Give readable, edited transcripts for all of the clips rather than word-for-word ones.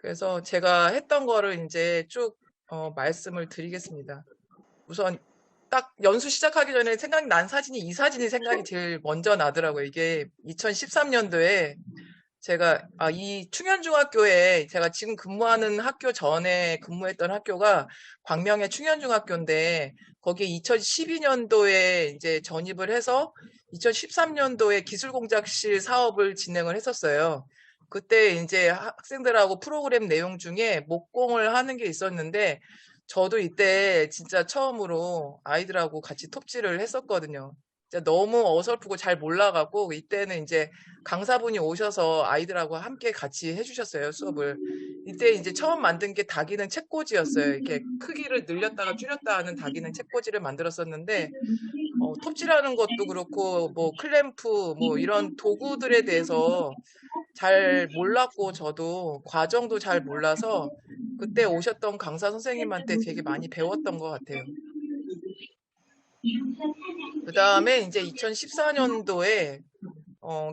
그래서 제가 했던 거를 이제 쭉 말씀을 드리겠습니다. 우선 딱 연수 시작하기 전에 생각난 사진이 이 사진이 생각이 제일 먼저 나더라고요. 이게 2013년도에 제가 이 충현중학교에 제가 지금 근무하는 학교 전에 근무했던 학교가 광명의 충현중학교인데 거기에 2012년도에 이제 전입을 해서 2013년도에 기술공작실 사업을 진행을 했었어요. 그때 이제 학생들하고 프로그램 내용 중에 목공을 하는 게 있었는데 저도 이때 진짜 처음으로 아이들하고 같이 톱질을 했었거든요. 진짜 너무 어설프고 잘 몰라가고 이때는 이제 강사분이 오셔서 아이들하고 함께 같이 해주셨어요, 수업을. 이때 이제 처음 만든 게 다기능 책꽂이였어요. 이렇게 크기를 늘렸다가 줄였다 하는 다기능 책꽂이를 만들었었는데, 톱질하는 것도 그렇고, 뭐, 클램프, 뭐, 이런 도구들에 대해서 잘 몰랐고, 저도 과정도 잘 몰라서, 그때 오셨던 강사 선생님한테 되게 많이 배웠던 것 같아요. 그 다음에 이제 2014년도에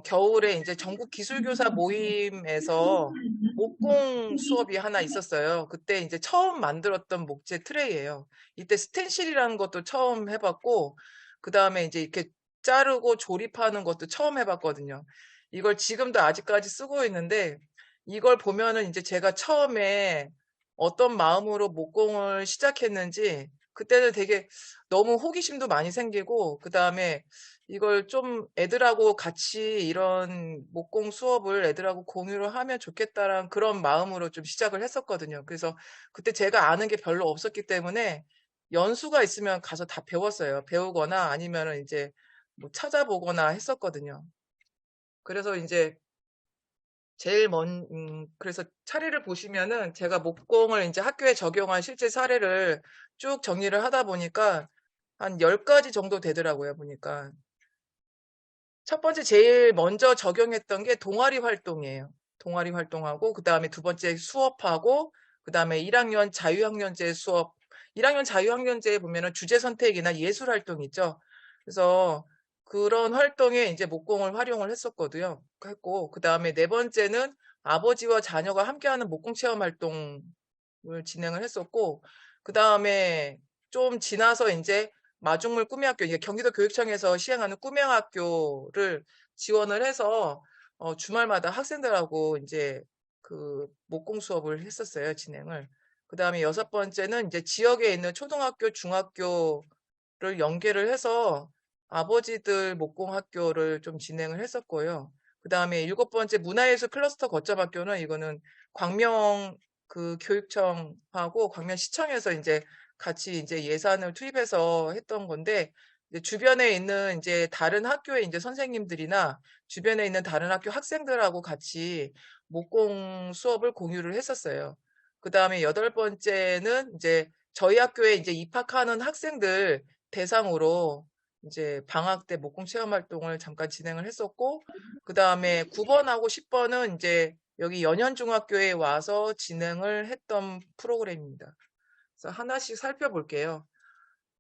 겨울에 이제 전국 기술교사 모임에서 목공 수업이 하나 있었어요. 그때 이제 처음 만들었던 목재 트레이예요. 이때 스텐실이라는 것도 처음 해봤고, 그 다음에 이제 이렇게 자르고 조립하는 것도 처음 해봤거든요. 이걸 지금도 아직까지 쓰고 있는데, 이걸 보면은 이제 제가 처음에 어떤 마음으로 목공을 시작했는지, 그때는 되게 너무 호기심도 많이 생기고, 그 다음에 이걸 좀 애들하고 같이 이런 목공 수업을 애들하고 공유를 하면 좋겠다라는 그런 마음으로 좀 시작을 했었거든요. 그래서 그때 제가 아는 게 별로 없었기 때문에 연수가 있으면 가서 다 배웠어요. 배우거나 아니면은 이제 뭐 찾아보거나 했었거든요. 그래서 이제 그래서 차례를 보시면은 제가 목공을 이제 학교에 적용한 실제 사례를 쭉 정리를 하다 보니까 한 10가지 정도 되더라고요, 보니까. 첫 번째 제일 먼저 적용했던 게 동아리 활동이에요. 동아리 활동하고 그다음에 두 번째 수업하고 그다음에 1학년 자유학년제 수업. 1학년 자유학년제에 보면은 주제 선택이나 예술 활동 있죠. 그래서 그런 활동에 이제 목공을 활용을 했었거든요. 했고 그다음에 네 번째는 아버지와 자녀가 함께하는 목공 체험 활동을 진행을 했었고 그다음에 좀 지나서 이제 마중물 꿈의학교, 이게 경기도 교육청에서 시행하는 꿈의학교를 지원을 해서 주말마다 학생들하고 이제 그 목공 수업을 했었어요, 진행을. 그 다음에 여섯 번째는 이제 지역에 있는 초등학교, 중학교를 연계를 해서 아버지들 목공 학교를 좀 진행을 했었고요. 그 다음에 일곱 번째 문화예술 클러스터 거점 학교는 이거는 광명 그 교육청하고 광명시청에서 이제 같이 이제 예산을 투입해서 했던 건데 이제 주변에 있는 이제 다른 학교의 이제 선생님들이나 주변에 있는 다른 학교 학생들하고 같이 목공 수업을 공유를 했었어요. 그 다음에 여덟 번째는 이제 저희 학교에 이제 입학하는 학생들 대상으로 이제 방학 때 목공 체험 활동을 잠깐 진행을 했었고, 그 다음에 9번하고 10번은 이제 여기 연현중학교에 와서 진행을 했던 프로그램입니다. 그래서 하나씩 살펴볼게요.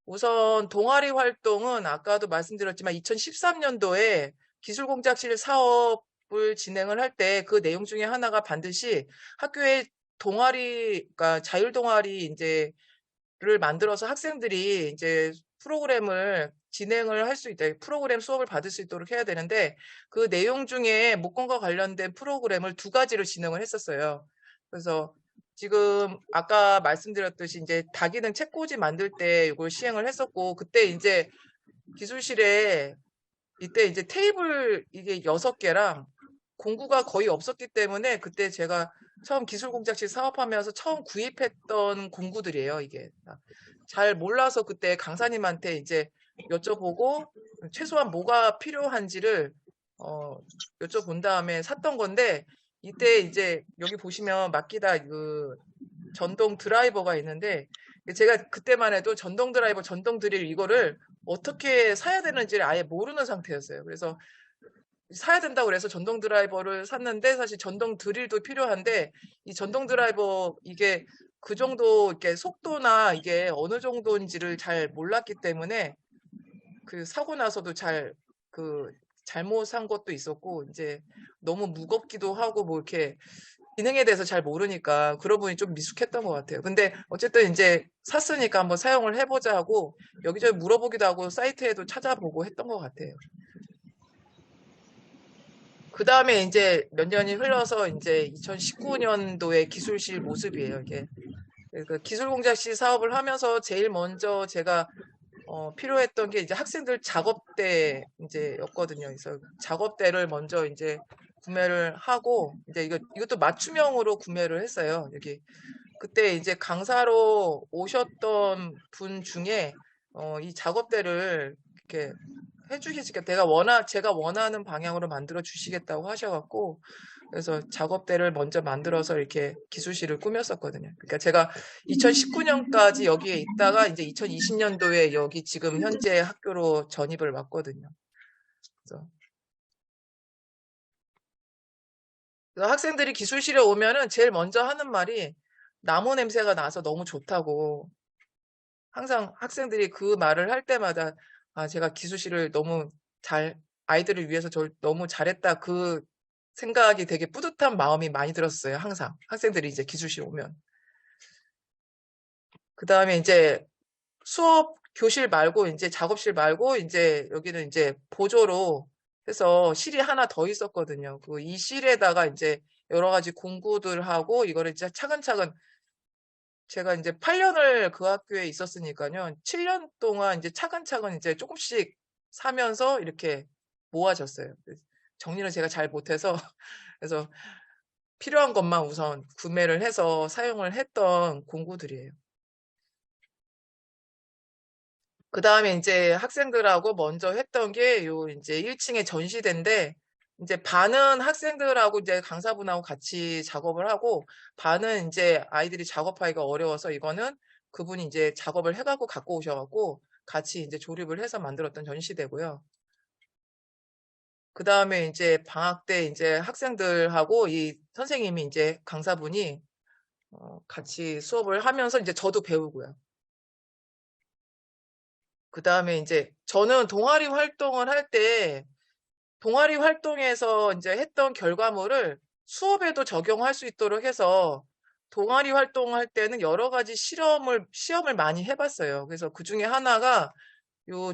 우선 동아리 활동은 아까도 말씀드렸지만 2013년도에 기술공작실 사업을 진행을 할 때 그 내용 중에 하나가 반드시 학교에 그러니까 자율동아리 이제를 만들어서 학생들이 이제 프로그램을 진행을 할 수 있다. 프로그램 수업을 받을 수 있도록 해야 되는데 그 내용 중에 목공과 관련된 프로그램을 두 가지로 진행을 했었어요. 그래서 지금 아까 말씀드렸듯이 이제 다기능 책꽂이 만들 때 이걸 시행을 했었고 그때 이제 기술실에 이때 이제 테이블 이게 6개랑 공구가 거의 없었기 때문에 그때 제가 처음 기술공작실 사업하면서 처음 구입했던 공구들이에요, 이게. 잘 몰라서 그때 강사님한테 이제 여쭤보고 최소한 뭐가 필요한지를 어, 여쭤본 다음에 샀던 건데 이때 이제 여기 보시면 마키다 그 전동 드라이버가 있는데 제가 그때만 해도 전동 드라이버, 전동 드릴 이거를 어떻게 사야 되는지를 아예 모르는 상태였어요. 그래서 사야 된다고 그래서 전동 드라이버를 샀는데 사실 전동 드릴도 필요한데 이 전동 드라이버 이게 그 정도 이렇게 속도나 이게 어느 정도인지를 잘 몰랐기 때문에 그 사고 나서도 잘못 산 것도 있었고 이제 너무 무겁기도 하고 뭐 이렇게 기능에 대해서 잘 모르니까 그런 부분이 좀 미숙했던 것 같아요. 근데 어쨌든 이제 샀으니까 한번 사용을 해보자 하고 여기저기 물어보기도 하고 사이트에도 찾아보고 했던 것 같아요. 그 다음에 이제 몇 년이 흘러서 이제 2019년도의 기술실 모습이에요, 이게. 그 기술공작실 사업을 하면서 제일 먼저 제가 필요했던 게 이제 학생들 작업대 이제였거든요. 그래서 작업대를 먼저 이제 구매를 하고 이제 이것도 맞춤형으로 구매를 했어요. 여기 그때 이제 강사로 오셨던 분 중에 이 작업대를 이렇게 해주시니까 제가 원하는 방향으로 만들어 주시겠다고 하셔갖고 그래서 작업대를 먼저 만들어서 이렇게 기술실을 꾸몄었거든요. 그러니까 제가 2019년까지 여기에 있다가 이제 2020년도에 여기 지금 현재 학교로 전입을 왔거든요. 그래서 학생들이 기술실에 오면은 제일 먼저 하는 말이 나무 냄새가 나서 너무 좋다고 항상 학생들이 그 말을 할 때마다 제가 기술실을 너무 아이들을 위해서 너무 잘했다. 그 생각이 되게 뿌듯한 마음이 많이 들었어요. 항상. 학생들이 이제 기술실 오면. 그 다음에 이제 교실 말고, 이제 작업실 말고, 이제 여기는 이제 보조로 해서 실이 하나 더 있었거든요. 이 실에다가 이제 여러 가지 공구들 하고, 이거를 이제 차근차근 제가 이제 8년을 그 학교에 있었으니까요. 7년 동안 이제 차근차근 이제 조금씩 사면서 이렇게 모아졌어요. 정리를 제가 잘 못해서 그래서 필요한 것만 우선 구매를 해서 사용을 했던 공구들이에요. 그 다음에 이제 학생들하고 먼저 했던 게 이제 1층의 전시대인데 이제 반은 학생들하고 이제 강사분하고 같이 작업을 하고 반은 이제 아이들이 작업하기가 어려워서 이거는 그분이 이제 작업을 해갖고 갖고 오셔갖고 같이 이제 조립을 해서 만들었던 전시대고요. 그 다음에 이제 방학 때 이제 학생들하고 이 선생님이 이제 강사분이 같이 수업을 하면서 이제 저도 배우고요. 그 다음에 이제 저는 동아리 활동을 할 때 동아리 활동에서 이제 했던 결과물을 수업에도 적용할 수 있도록 해서 동아리 활동할 때는 여러 가지 시험을 많이 해봤어요. 그래서 그 중에 하나가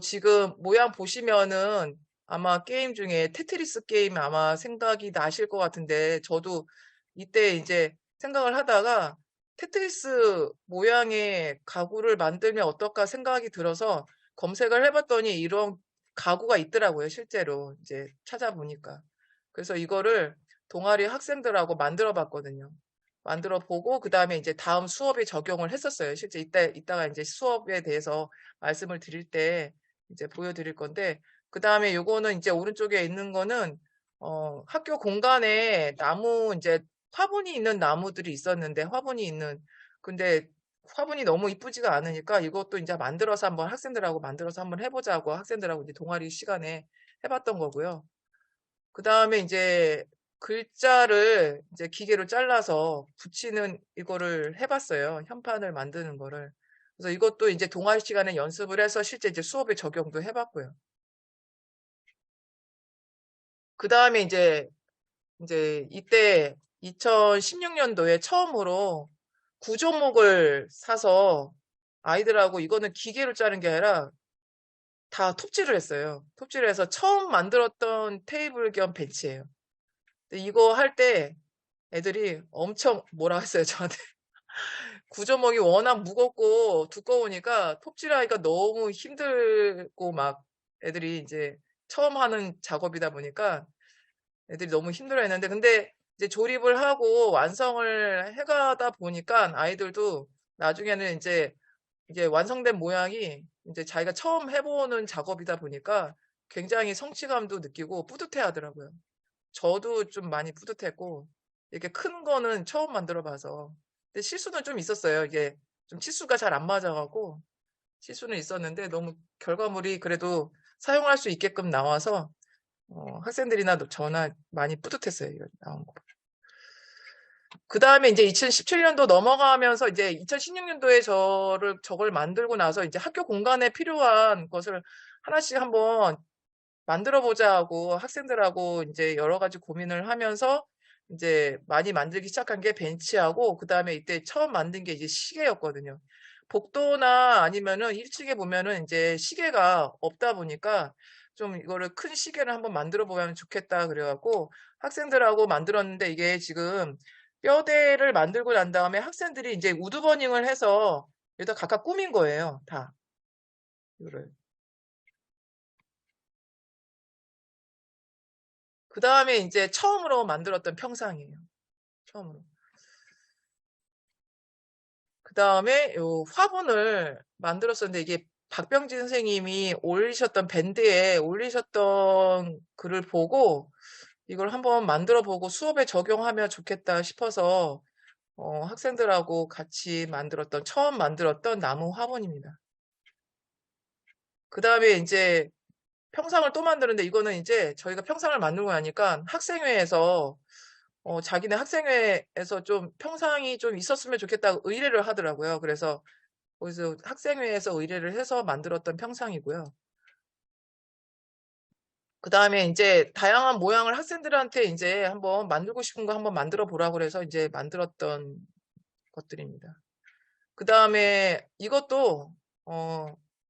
지금 모양 보시면은 아마 게임 중에 테트리스 게임 아마 생각이 나실 것 같은데 저도 이때 이제 생각을 하다가 테트리스 모양의 가구를 만들면 어떨까 생각이 들어서 검색을 해봤더니 이런 가구가 있더라고요. 실제로 이제 찾아보니까. 그래서 이거를 동아리 학생들하고 만들어 봤거든요. 만들어 보고 그다음에 이제 다음 수업에 적용을 했었어요. 실제 이따가 이제 수업에 대해서 말씀을 드릴 때 이제 보여드릴 건데 그다음에 요거는 이제 오른쪽에 있는 거는 학교 공간에 이제 화분이 있는 나무들이 있었는데 근데 화분이 너무 이쁘지가 않으니까 이것도 이제 만들어서 한번 학생들하고 만들어서 한번 해보자고 학생들하고 이제 동아리 시간에 해봤던 거고요. 그 다음에 이제 글자를 이제 기계로 잘라서 붙이는 이거를 해봤어요. 현판을 만드는 거를. 그래서 이것도 이제 동아리 시간에 연습을 해서 실제 이제 수업에 적용도 해봤고요. 그 다음에 이제 이때 2016년도에 처음으로 구조목을 사서 아이들하고 이거는 기계로 자른 게 아니라 다 톱질을 했어요. 톱질을 해서 처음 만들었던 테이블 겸 벤치예요. 근데 이거 할 때 애들이 엄청 뭐라 했어요, 저한테. 구조목이 워낙 무겁고 두꺼우니까 톱질하기가 너무 힘들고 막 애들이 이제 처음 하는 작업이다 보니까 애들이 너무 힘들어 했는데 근데 이제 조립을 하고 완성을 해가다 보니까 아이들도 나중에는 이제 완성된 모양이 이제 자기가 처음 해보는 작업이다 보니까 굉장히 성취감도 느끼고 뿌듯해 하더라고요. 저도 좀 많이 뿌듯했고, 이렇게 큰 거는 처음 만들어 봐서. 근데 실수는 좀 있었어요. 이게 좀 치수가 잘 안 맞아가고, 실수는 있었는데 너무 결과물이 그래도 사용할 수 있게끔 나와서, 학생들이나 저나 많이 뿌듯했어요. 이거 나온 거. 그 다음에 이제 2017년도 넘어가면서 이제 2016년도에 저걸 만들고 나서 이제 학교 공간에 필요한 것을 하나씩 한번 만들어 보자 하고 학생들하고 이제 여러 가지 고민을 하면서 이제 많이 만들기 시작한 게 벤치하고 그다음에 이때 처음 만든 게 이제 시계였거든요. 복도나 아니면은 1층에 보면은 이제 시계가 없다 보니까 좀 이거를 큰 시계를 한번 만들어 보면 좋겠다 그래갖고 학생들하고 만들었는데 이게 지금 뼈대를 만들고 난 다음에 학생들이 이제 우드버닝을 해서 여기다 각각 꾸민 거예요, 다. 이거를. 그 다음에 이제 처음으로 만들었던 평상이에요. 처음으로. 그 다음에 요 화분을 만들었었는데 이게 박병진 선생님이 올리셨던 밴드에 올리셨던 글을 보고 이걸 한번 만들어 보고 수업에 적용하면 좋겠다 싶어서 학생들하고 같이 처음 만들었던 나무 화분입니다. 그 다음에 이제 평상을 또 만드는데 이거는 이제 저희가 평상을 만들고 나니까 학생회에서 자기네 학생회에서 좀 평상이 좀 있었으면 좋겠다고 의뢰를 하더라고요. 그래서 거기서 학생회에서 의뢰를 해서 만들었던 평상이고요. 그 다음에 이제 다양한 모양을 학생들한테 이제 한번 만들고 싶은 거 한번 만들어 보라고 그래서 이제 만들었던 것들입니다. 그 다음에 이것도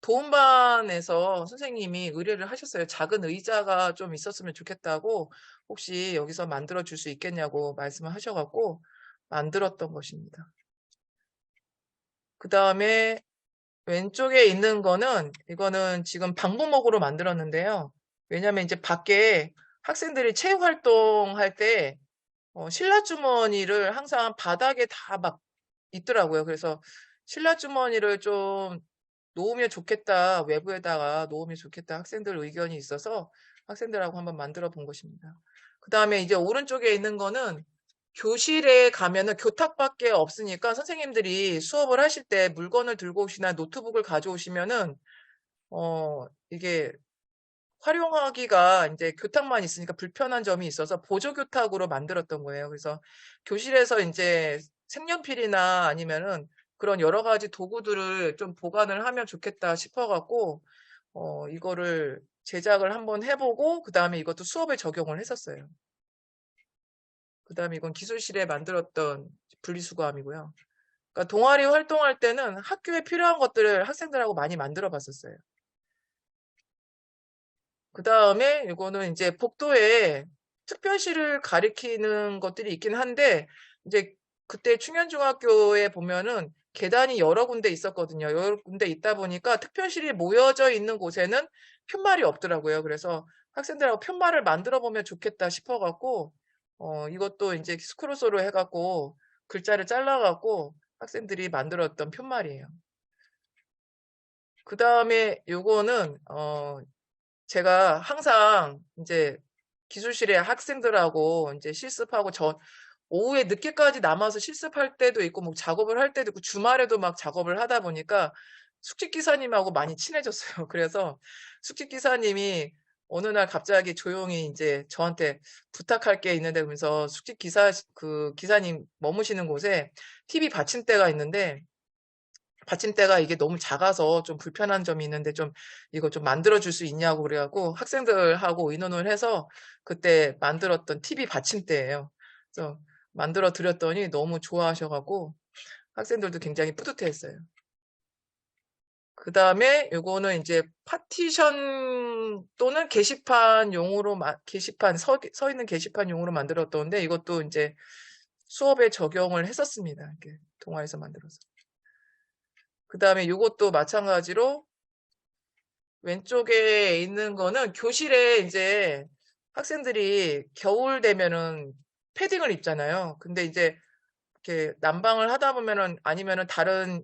도움반에서 선생님이 의뢰를 하셨어요. 작은 의자가 좀 있었으면 좋겠다고 혹시 여기서 만들어 줄 수 있겠냐고 말씀을 하셔갖고 만들었던 것입니다. 그 다음에 왼쪽에 있는 거는 이거는 지금 방부목으로 만들었는데요. 왜냐면 이제 밖에 학생들이 체육 활동할 때 신라주머니를 항상 바닥에 다 막 있더라고요. 그래서 신라주머니를 좀 놓으면 좋겠다. 외부에다가 놓으면 좋겠다. 학생들 의견이 있어서 학생들하고 한번 만들어 본 것입니다. 그 다음에 이제 오른쪽에 있는 거는 교실에 가면은 교탁밖에 없으니까 선생님들이 수업을 하실 때 물건을 들고 오시나 노트북을 가져오시면은 이게 활용하기가 이제 교탁만 있으니까 불편한 점이 있어서 보조교탁으로 만들었던 거예요. 그래서 교실에서 이제 색연필이나 아니면은 그런 여러 가지 도구들을 좀 보관을 하면 좋겠다 싶어갖고, 이거를 제작을 한번 해보고, 그 다음에 이것도 수업에 적용을 했었어요. 그 다음에 이건 기술실에 만들었던 분리수거함이고요. 그러니까 동아리 활동할 때는 학교에 필요한 것들을 학생들하고 많이 만들어 봤었어요. 그 다음에 이거는 이제 복도에 특별시를 가리키는 것들이 있긴 한데, 이제 그때 충현중학교에 보면은 계단이 여러 군데 있었거든요. 여러 군데 있다 보니까 특별실이 모여져 있는 곳에는 푯말이 없더라고요. 그래서 학생들하고 푯말을 만들어 보면 좋겠다 싶어갖고, 이것도 이제 스크롤소로 해갖고 글자를 잘라갖고 학생들이 만들었던 푯말이에요. 그 다음에 요거는, 제가 항상 이제 기술실에 학생들하고 이제 실습하고 오후에 늦게까지 남아서 실습할 때도 있고 뭐 작업을 할 때도 있고 주말에도 막 작업을 하다 보니까 숙직 기사님하고 많이 친해졌어요. 그래서 숙직 기사님이 어느 날 갑자기 조용히 이제 저한테 부탁할 게 있는데 그러면서 숙직 기사님 머무시는 곳에 TV 받침대가 있는데 받침대가 이게 너무 작아서 좀 불편한 점이 있는데 좀 이거 좀 만들어 줄 수 있냐고 그래갖고 학생들하고 의논을 해서 그때 만들었던 TV 받침대예요. 그래서 만들어 드렸더니 너무 좋아하셔갖고 학생들도 굉장히 뿌듯해했어요. 그 다음에 요거는 이제 파티션 또는 게시판 서 있는 게시판용으로 만들었던데 이것도 이제 수업에 적용을 했었습니다. 이렇게 동아에서 만들어서. 그 다음에 이것도 마찬가지로 왼쪽에 있는 거는 교실에 이제 학생들이 겨울 되면은 패딩을 입잖아요. 근데 이제 이렇게 난방을 하다 보면은 아니면은 다른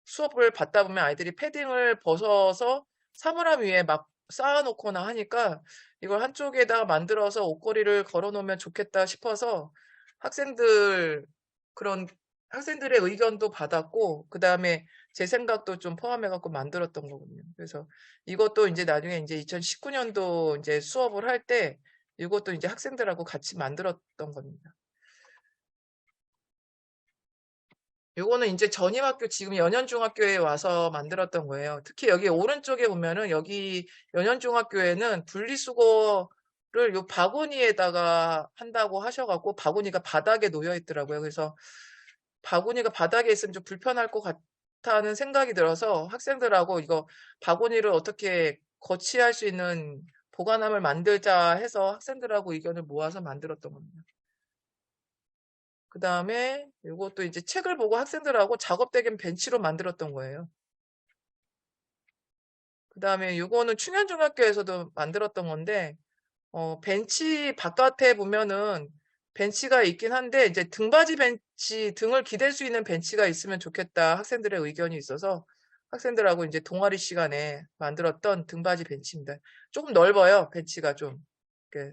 수업을 받다 보면 아이들이 패딩을 벗어서 사물함 위에 막 쌓아놓거나 하니까 이걸 한쪽에다가 만들어서 옷걸이를 걸어 놓으면 좋겠다 싶어서 학생들 그런 학생들의 의견도 받았고 그 다음에 제 생각도 좀 포함해갖고 만들었던 거거든요. 그래서 이것도 이제 나중에 이제 2019년도 이제 수업을 할 때 이것도 이제 학생들하고 같이 만들었던 겁니다. 요거는 이제 전임학교 지금 연현중학교에 와서 만들었던 거예요. 특히 여기 오른쪽에 보면은 여기 연현중학교에는 분리수거를 요 바구니에다가 한다고 하셔갖고 바구니가 바닥에 놓여 있더라고요. 그래서 바구니가 바닥에 있으면 좀 불편할 것 같다는 생각이 들어서 학생들하고 이거 바구니를 어떻게 거치할 수 있는 보관함을 만들자 해서 학생들하고 의견을 모아서 만들었던 겁니다. 그 다음에 이것도 이제 책을 보고 학생들하고 작업대금 벤치로 만들었던 거예요. 그 다음에 이거는 충현중학교에서도 만들었던 건데, 벤치 바깥에 보면은 벤치가 있긴 한데, 이제 등받이 벤치, 등을 기댈 수 있는 벤치가 있으면 좋겠다 학생들의 의견이 있어서 학생들하고 이제 동아리 시간에 만들었던 등받이 벤치입니다. 조금 넓어요, 벤치가 좀.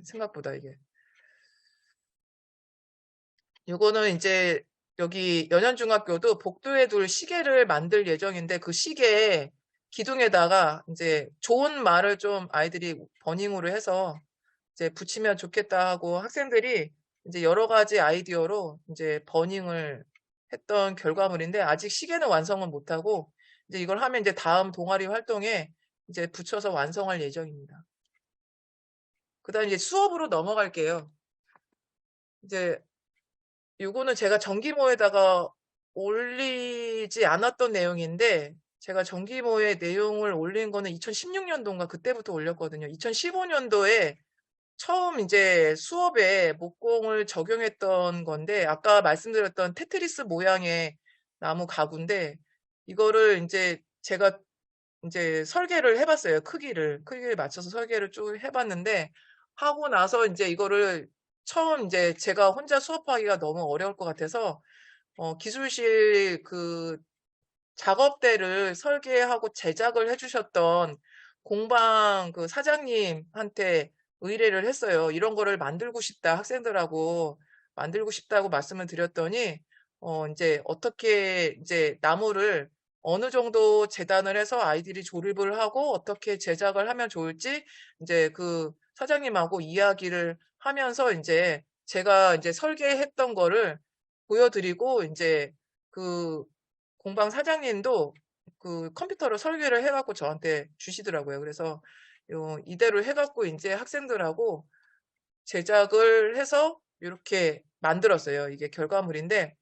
생각보다 이게. 요거는 이제 여기 연현중학교도 복도에 둘 시계를 만들 예정인데 그 시계 기둥에다가 이제 좋은 말을 좀 아이들이 버닝으로 해서 이제 붙이면 좋겠다 하고 학생들이 이제 여러 가지 아이디어로 이제 버닝을 했던 결과물인데 아직 시계는 완성은 못하고 이제 이걸 하면 이제 다음 동아리 활동에 이제 붙여서 완성할 예정입니다. 그다음 이제 수업으로 넘어갈게요. 이제 요거는 제가 정기모에다가 올리지 않았던 내용인데 제가 정기모에 내용을 올린 거는 2016년도인가 그때부터 올렸거든요. 2015년도에 처음 이제 수업에 목공을 적용했던 건데 아까 말씀드렸던 테트리스 모양의 나무 가구인데 이거를 이제 제가 이제 설계를 해봤어요. 크기를 맞춰서 설계를 쭉 해봤는데 하고 나서 이제 이거를 처음 이제 제가 혼자 수업하기가 너무 어려울 것 같아서 기술실 그 작업대를 설계하고 제작을 해주셨던 공방 그 사장님한테 의뢰를 했어요. 이런 거를 만들고 싶다, 학생들하고 만들고 싶다고 말씀을 드렸더니, 이제 어떻게 이제 나무를 어느 정도 재단을 해서 아이들이 조립을 하고 어떻게 제작을 하면 좋을지 이제 그 사장님하고 이야기를 하면서 이제 제가 이제 설계했던 거를 보여드리고 이제 그 공방 사장님도 그 컴퓨터로 설계를 해갖고 저한테 주시더라고요. 그래서 이대로 해갖고 이제 학생들하고 제작을 해서 이렇게 만들었어요. 이게 결과물인데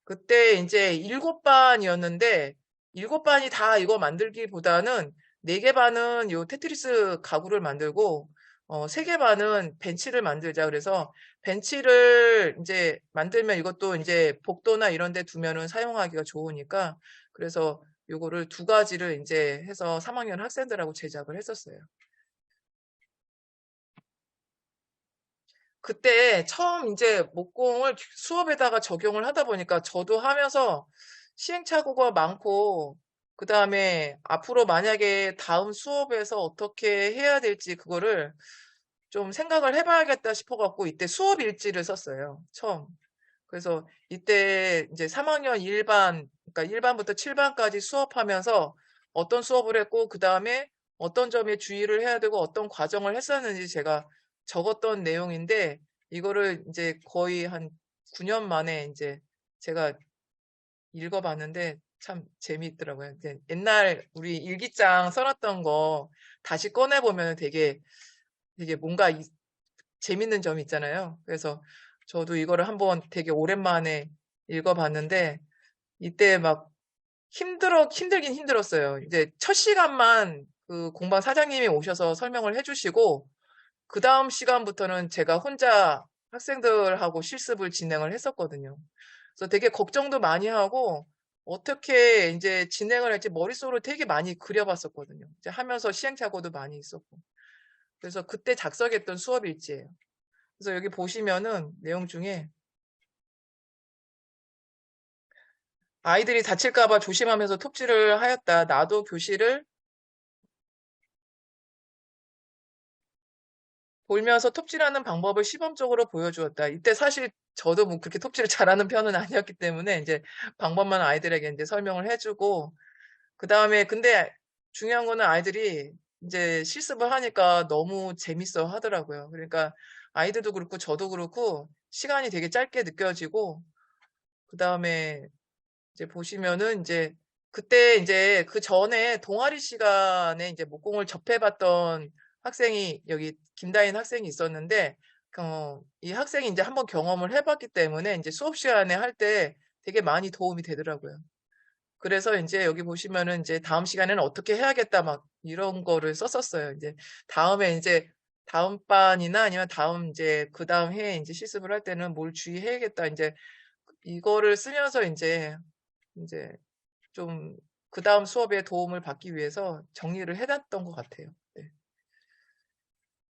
그때 이제 7반이었는데 7반이 다 이거 만들기보다는 4개 반은 요 테트리스 가구를 만들고 3개 반은 벤치를 만들자. 그래서 벤치를 이제 만들면 이것도 이제 복도나 이런 데 두면은 사용하기가 좋으니까 그래서 요거를 2가지를 이제 해서 3학년 학생들하고 제작을 했었어요. 그때 처음 이제 목공을 수업에다가 적용을 하다 보니까 저도 하면서 시행착오가 많고, 그 다음에 앞으로 만약에 다음 수업에서 어떻게 해야 될지 그거를 좀 생각을 해봐야겠다 싶어갖고 이때 수업 일지를 썼어요. 처음. 그래서 이때 이제 3학년 1반, 그러니까 1반부터 7반까지 수업하면서 어떤 수업을 했고, 그 다음에 어떤 점에 주의를 해야 되고 어떤 과정을 했었는지 제가 적었던 내용인데, 이거를 이제 거의 한 9년 만에 이제 제가 읽어봤는데 참 재미있더라고요. 이제 옛날 우리 일기장 써놨던 거 다시 꺼내보면 되게 뭔가 재밌는 점이 있잖아요. 그래서 저도 이거를 한번 되게 오랜만에 읽어봤는데 이때 막 힘들긴 힘들었어요. 이제 첫 시간만 그 공방 사장님이 오셔서 설명을 해주시고 그 다음 시간부터는 제가 혼자 학생들하고 실습을 진행을 했었거든요. 그래서 되게 걱정도 많이 하고 어떻게 이제 진행을 할지 머릿속으로 되게 많이 그려봤었거든요. 이제 하면서 시행착오도 많이 있었고. 그래서 그때 작성했던 수업 일지예요. 그래서 여기 보시면은 내용 중에 아이들이 다칠까봐 조심하면서 톱질을 하였다. 나도 교실을 돌면서 톱질하는 방법을 시범적으로 보여주었다. 이때 사실 저도 뭐 그렇게 톱질을 잘하는 편은 아니었기 때문에 이제 방법만 아이들에게 이제 설명을 해주고 그 다음에 근데 중요한 거는 아이들이 이제 실습을 하니까 너무 재밌어 하더라고요. 그러니까 아이들도 그렇고 저도 그렇고 시간이 되게 짧게 느껴지고 그 다음에 이제 보시면은 이제 그때 이제 그 전에 동아리 시간에 이제 목공을 접해봤던 학생이 여기 김다인 학생이 있었는데 이 학생이 이제 한번 경험을 해봤기 때문에 이제 수업 시간에 할 때 되게 많이 도움이 되더라고요. 그래서 이제 여기 보시면은 이제 다음 시간에는 어떻게 해야겠다 막 이런 거를 썼었어요. 이제 다음에 이제 다음 반이나 아니면 다음 이제 그 다음 해에 이제 실습을 할 때는 뭘 주의해야겠다. 이제 이거를 쓰면서 이제 좀 그 다음 수업에 도움을 받기 위해서 정리를 해놨던 것 같아요. 네.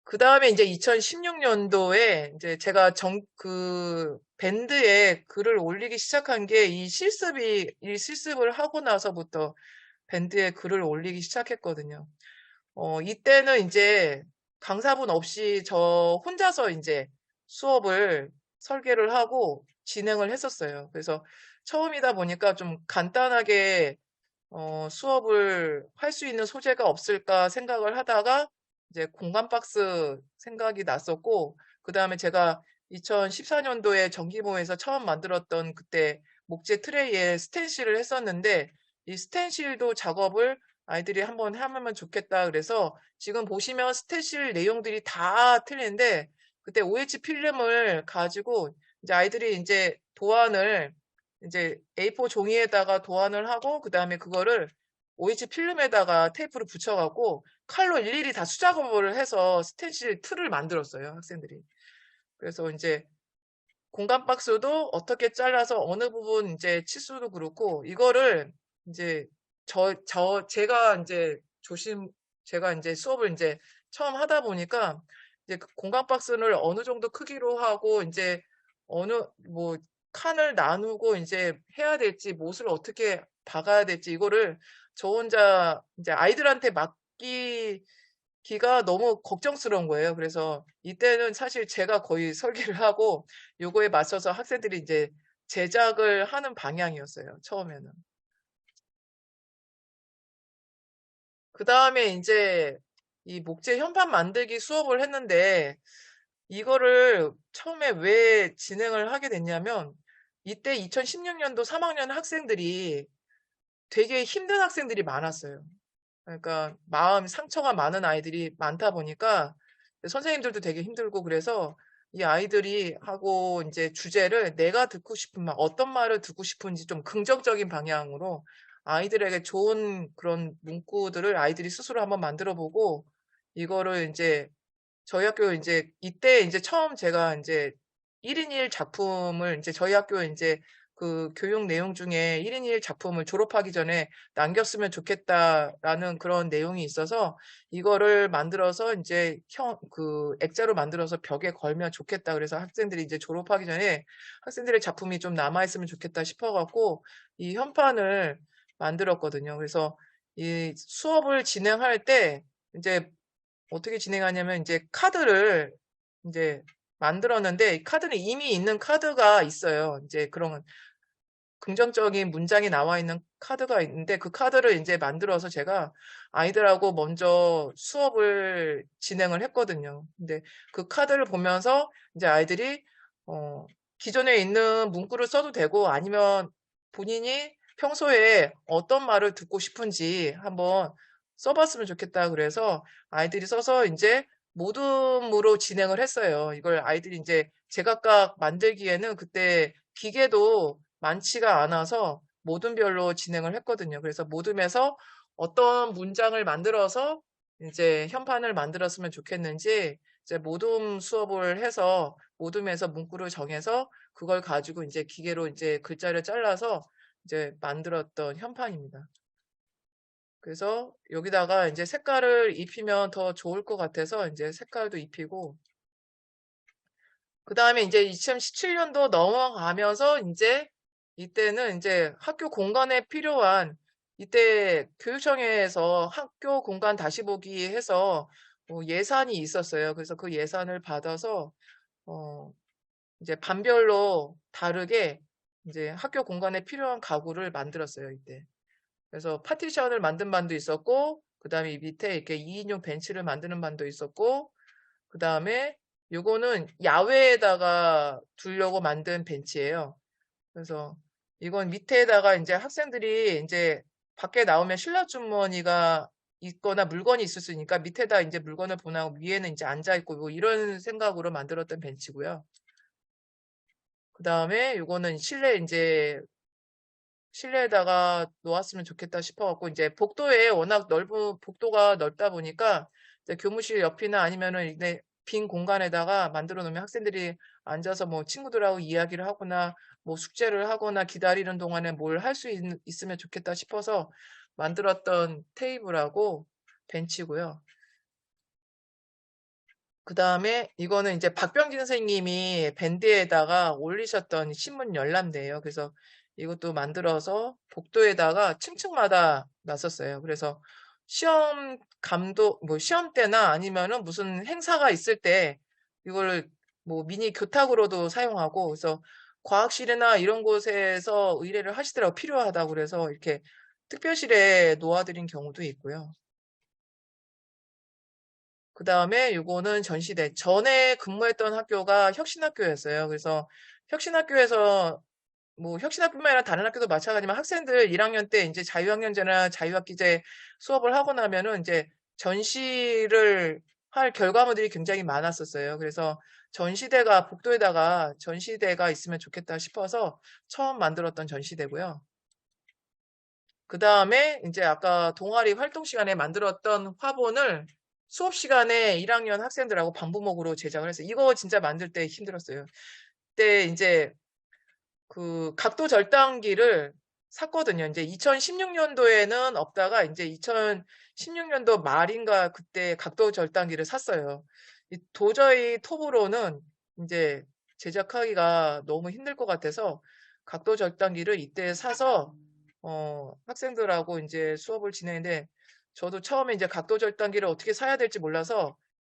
그 다음에 이제 2016년도에 이제 제가 그 밴드에 글을 올리기 시작한 게 이 실습을 하고 나서부터 밴드에 글을 올리기 시작했거든요. 이때는 이제 강사분 없이 저 혼자서 이제 수업을 설계를 하고 진행을 했었어요. 그래서 처음이다 보니까 좀 간단하게 수업을 할 수 있는 소재가 없을까 생각을 하다가 이제 공간 박스 생각이 났었고, 그 다음에 제가 2014년도에 정기모에서 처음 만들었던 그때 목재 트레이에 스텐실을 했었는데, 이 스텐실도 작업을 아이들이 한번 하면 좋겠다. 그래서 지금 보시면 스텐실 내용들이 다 틀린데, 그때 OH 필름을 가지고 이제 아이들이 이제 도안을 이제 A4 종이에다가 도안을 하고 그다음에 그거를 OH 필름에다가 테이프를 붙여갖고 칼로 일일이 다 수작업을 해서 스텐실 틀을 만들었어요, 학생들이. 그래서 이제 공간 박스도 어떻게 잘라서 어느 부분 이제 치수도 그렇고 이거를 이제 제가 이제 제가 이제 수업을 이제 처음 하다 보니까 이제 그 공간 박스를 어느 정도 크기로 하고 이제 뭐 칸을 나누고 이제 해야 될지 못을 어떻게 박아야 될지 이거를 저 혼자 이제 아이들한테 맡기기가 너무 걱정스러운 거예요. 그래서 이때는 사실 제가 거의 설계를 하고 요거에 맞춰서 학생들이 이제 제작을 하는 방향이었어요. 처음에는. 그 다음에 이제 이 목재 현판 만들기 수업을 했는데 이거를 처음에 왜 진행을 하게 됐냐면 이때 2016년도 3학년 학생들이 되게 힘든 학생들이 많았어요. 그러니까 마음 상처가 많은 아이들이 많다 보니까 선생님들도 되게 힘들고 그래서 이 아이들이 하고 이제 주제를 내가 듣고 싶은 말, 어떤 말을 듣고 싶은지 좀 긍정적인 방향으로 아이들에게 좋은 그런 문구들을 아이들이 스스로 한번 만들어 보고 이거를 이제 저희 학교 이제 이때 이제 처음 제가 이제 1인 1 작품을 이제 저희 학교 이제 그 교육 내용 중에 1인 1 작품을 졸업하기 전에 남겼으면 좋겠다라는 그런 내용이 있어서 이거를 만들어서 이제 그 액자로 만들어서 벽에 걸면 좋겠다. 그래서 학생들이 이제 졸업하기 전에 학생들의 작품이 좀 남아있으면 좋겠다 싶어갖고 이 현판을 만들었거든요. 그래서 이 수업을 진행할 때 이제 어떻게 진행하냐면 이제 카드를 이제 만들었는데 이 카드는 이미 있는 카드가 있어요. 이제 그런 긍정적인 문장이 나와 있는 카드가 있는데 그 카드를 이제 만들어서 제가 아이들하고 먼저 수업을 진행을 했거든요. 근데 그 카드를 보면서 이제 아이들이 기존에 있는 문구를 써도 되고 아니면 본인이 평소에 어떤 말을 듣고 싶은지 한번 써봤으면 좋겠다. 그래서 아이들이 써서 이제 모둠으로 진행을 했어요. 이걸 아이들이 이제 제각각 만들기에는 그때 기계도 많지가 않아서 모둠별로 진행을 했거든요. 그래서 모둠에서 어떤 문장을 만들어서 이제 현판을 만들었으면 좋겠는지 이제 모둠 수업을 해서 모둠에서 문구를 정해서 그걸 가지고 이제 기계로 이제 글자를 잘라서 이제 만들었던 현판입니다. 그래서 여기다가 이제 색깔을 입히면 더 좋을 것 같아서 이제 색깔도 입히고 그 다음에 이제 2017년도 넘어가면서 이제 이때는 이제 학교 공간에 필요한 이때 교육청에서 학교 공간 다시 보기 해서 예산이 있었어요. 그래서 그 예산을 받아서 어 이제 반별로 다르게 이제 학교 공간에 필요한 가구를 만들었어요, 이때. 그래서 파티션을 만든 반도 있었고 그다음에 이 밑에 이렇게 2인용 벤치를 만드는 반도 있었고 그다음에 요거는 야외에다가 두려고 만든 벤치예요. 그래서 이건 밑에다가 이제 학생들이 이제 밖에 나오면 실내 주머니가 있거나 물건이 있을 수 있으니까 밑에다 이제 물건을 보내고 위에는 이제 앉아 있고 뭐 이런 생각으로 만들었던 벤치고요. 그 다음에 요거는 실내에다가 놓았으면 좋겠다 싶어갖고 이제 복도에 워낙 복도가 넓다 보니까 이제 교무실 옆이나 아니면은 이제 빈 공간에다가 만들어 놓으면 학생들이 앉아서 뭐 친구들하고 이야기를 하거나 뭐 숙제를 하거나 기다리는 동안에 뭘 할 수 있으면 좋겠다 싶어서 만들었던 테이블하고 벤치고요. 그 다음에 이거는 이제 박병진 선생님이 밴드에다가 올리셨던 신문 열람대예요. 그래서 이것도 만들어서 복도에다가 층층마다 놨었어요. 그래서 시험 때나 아니면은 무슨 행사가 있을 때 이걸 뭐 미니 교탁으로도 사용하고, 그래서 과학실이나 이런 곳에서 의뢰를 하시더라고 필요하다고 그래서 이렇게 특별실에 놓아드린 경우도 있고요. 그 다음에 요거는 전시대. 전에 근무했던 학교가 혁신학교였어요. 그래서 혁신학교에서 뭐 혁신학교뿐만 아니라 다른 학교도 마찬가지지만 학생들 1학년 때 이제 자유학년제나 자유학기제 수업을 하고 나면은 이제 전시를 할 결과물들이 굉장히 많았었어요. 그래서 복도에다가 전시대가 있으면 좋겠다 싶어서 처음 만들었던 전시대고요. 그 다음에 이제 아까 동아리 활동 시간에 만들었던 화본을 수업 시간에 1학년 학생들하고 반부목으로 제작을 했어요. 이거 진짜 만들 때 힘들었어요. 그때 이제 그 각도 절단기를 샀거든요. 이제 2016년도에는 없다가 이제 2016년도 말인가 그때 각도 절단기를 샀어요. 도저히 톱으로는 이제 제작하기가 너무 힘들 것 같아서 각도 절단기를 이때 사서 학생들하고 이제 수업을 진행했는데 저도 처음에 이제 각도 절단기를 어떻게 사야 될지 몰라서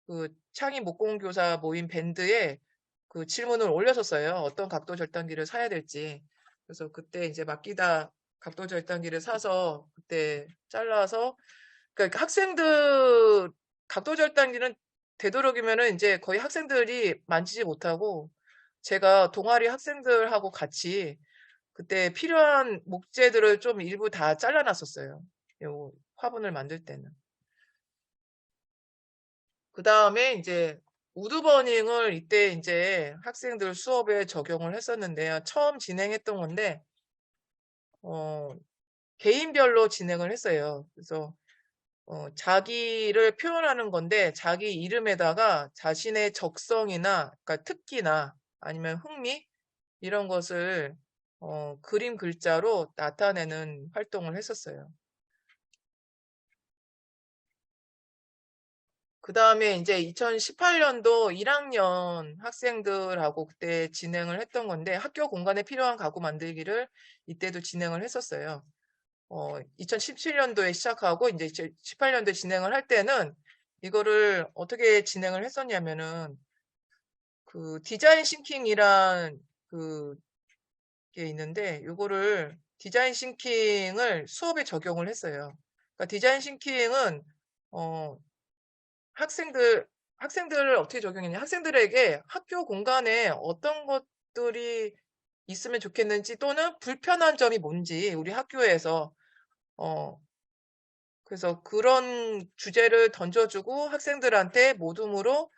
그 창의 목공교사 모임 밴드에 그 질문을 올렸었어요. 어떤 각도 절단기를 사야 될지. 그래서 그때 이제 맡기다 각도 절단기를 사서 그때 잘라서, 그러니까 학생들 각도 절단기는 되도록이면은 이제 거의 학생들이 만지지 못하고 제가 동아리 학생들하고 같이 그때 필요한 목재들을 좀 일부 다 잘라놨었어요. 요 화분을 만들 때는. 그 다음에 이제 우드버닝을 이때 이제 학생들 수업에 적용을 했었는데요. 처음 진행했던 건데, 어, 개인별로 진행을 했어요. 그래서, 자기를 표현하는 건데, 자기 이름에다가 자신의 적성이나, 그러니까 특기나 아니면 흥미, 이런 것을, 그림 글자로 나타내는 활동을 했었어요. 그 다음에 이제 2018년도 1학년 학생들하고 그때 진행을 했던 건데 학교 공간에 필요한 가구 만들기를 이때도 진행을 했었어요. 2017년도에 시작하고 이제 18년도에 진행을 할 때는 이거를 어떻게 진행을 했었냐면은 그 디자인 싱킹이란 그게 있는데 요거를 디자인 싱킹을 수업에 적용을 했어요. 그러니까 디자인 싱킹은 어, 학생들, 학생들을 어떻게 적용했냐. 학생들에게 학교 공간에 어떤 것들이 있으면 좋겠는지 또는 불편한 점이 뭔지 우리 학교에서, 어, 그래서 그런 주제를 던져주고 학생들한테 모둠으로,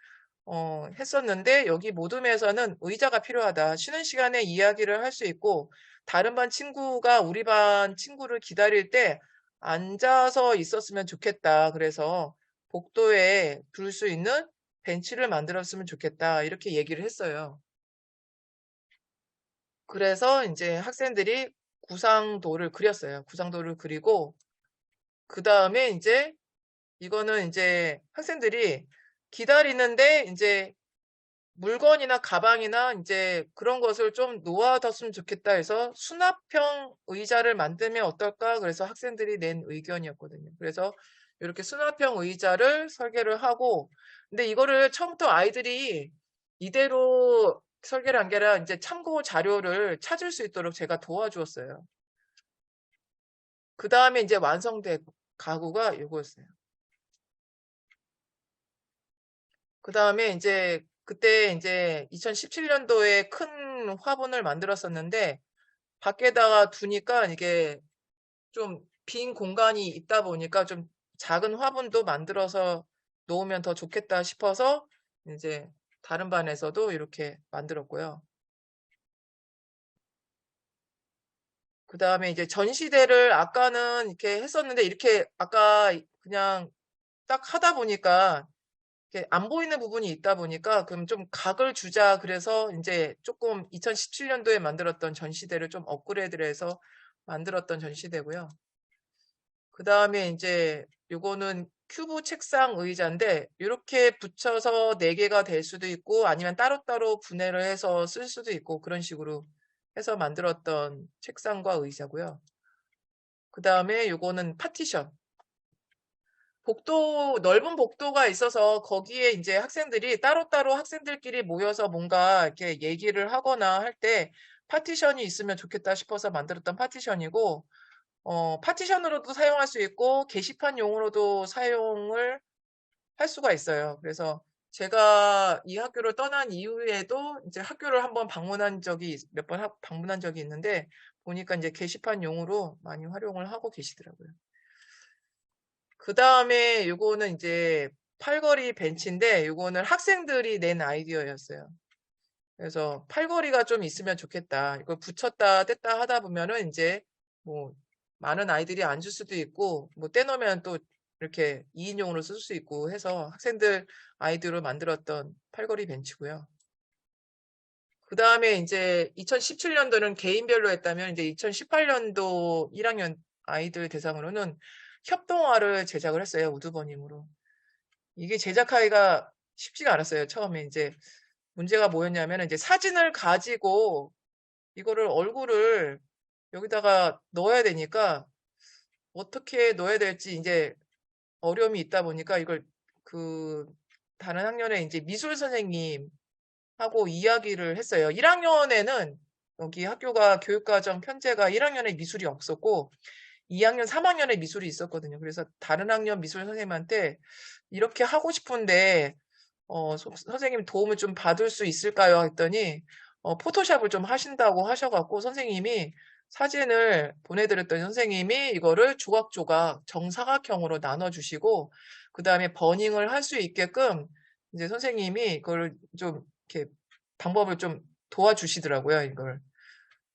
했었는데 여기 모둠에서는 의자가 필요하다. 쉬는 시간에 이야기를 할 수 있고 다른 반 친구가 우리 반 친구를 기다릴 때 앉아서 있었으면 좋겠다. 그래서 복도에 둘 수 있는 벤치를 만들었으면 좋겠다. 이렇게 얘기를 했어요. 그래서 이제 학생들이 구상도를 그렸어요. 구상도를 그리고 그 다음에 이제 이거는 이제 학생들이 기다리는데 이제 물건이나 가방이나 이제 그런 것을 좀 놓아뒀으면 좋겠다 해서 수납형 의자를 만들면 어떨까? 그래서 학생들이 낸 의견이었거든요. 그래서 이렇게 수납형 의자를 설계를 하고, 근데 이거를 처음부터 아이들이 이대로 설계를 한 게 아니라 이제 참고 자료를 찾을 수 있도록 제가 도와주었어요. 그 다음에 이제 완성된 가구가 이거였어요. 그 다음에 이제 그때 이제 2017년도에 큰 화분을 만들었었는데 밖에다가 두니까 이게 좀 빈 공간이 있다 보니까 좀 작은 화분도 만들어서 놓으면 더 좋겠다 싶어서 이제 다른 반에서도 이렇게 만들었고요. 그 다음에 이제 전시대를 아까는 이렇게 했었는데 이렇게 아까 그냥 딱 하다 보니까 이렇게 안 보이는 부분이 있다 보니까 그럼 좀 각을 주자 그래서 이제 조금 2017년도에 만들었던 전시대를 좀 업그레이드를 해서 만들었던 전시대고요. 그 다음에 이제 요거는 큐브 책상 의자인데 이렇게 붙여서 4개가 될 수도 있고 아니면 따로따로 분해를 해서 쓸 수도 있고 그런 식으로 해서 만들었던 책상과 의자고요. 그 다음에 요거는 파티션. 복도, 넓은 복도가 있어서 거기에 이제 학생들이 따로따로 학생들끼리 모여서 뭔가 이렇게 얘기를 하거나 할 때 파티션이 있으면 좋겠다 싶어서 만들었던 파티션이고, 파티션으로도 사용할 수 있고, 게시판용으로도 사용을 할 수가 있어요. 그래서 제가 이 학교를 떠난 이후에도 이제 학교를 한번 방문한 적이, 몇 번 방문한 적이 있는데, 보니까 이제 게시판용으로 많이 활용을 하고 계시더라고요. 그 다음에 요거는 이제 팔걸이 벤치인데 요거는 학생들이 낸 아이디어였어요. 그래서 팔걸이가 좀 있으면 좋겠다. 이걸 붙였다 뗐다 하다 보면은 이제 뭐 많은 아이들이 앉을 수도 있고 뭐 떼놓으면 또 이렇게 2인용으로 쓸 수 있고 해서 학생들 아이디어로 만들었던 팔걸이 벤치고요. 그 다음에 이제 2017년도는 개인별로 했다면 이제 2018년도 1학년 아이들 대상으로는 협동화를 제작을 했어요. 우드버님으로. 이게 제작하기가 쉽지가 않았어요. 처음에 이제 문제가 뭐였냐면 이제 사진을 가지고 이거를 얼굴을 여기다가 넣어야 되니까 어떻게 넣어야 될지 이제 어려움이 있다 보니까 이걸 그 다른 학년에 이제 미술 선생님 하고 이야기를 했어요. 1학년에는 여기 학교가 교육과정 편제가 1학년에 미술이 없었고 2학년, 3학년에 미술이 있었거든요. 그래서 다른 학년 미술 선생님한테 이렇게 하고 싶은데 선생님 도움을 좀 받을 수 있을까요? 했더니 포토샵을 좀 하신다고 하셔갖고 선생님이 사진을 보내드렸더니 선생님이 이거를 조각조각 정사각형으로 나눠주시고 그 다음에 버닝을 할 수 있게끔 이제 선생님이 이걸 좀 이렇게 방법을 좀 도와주시더라고요, 이걸.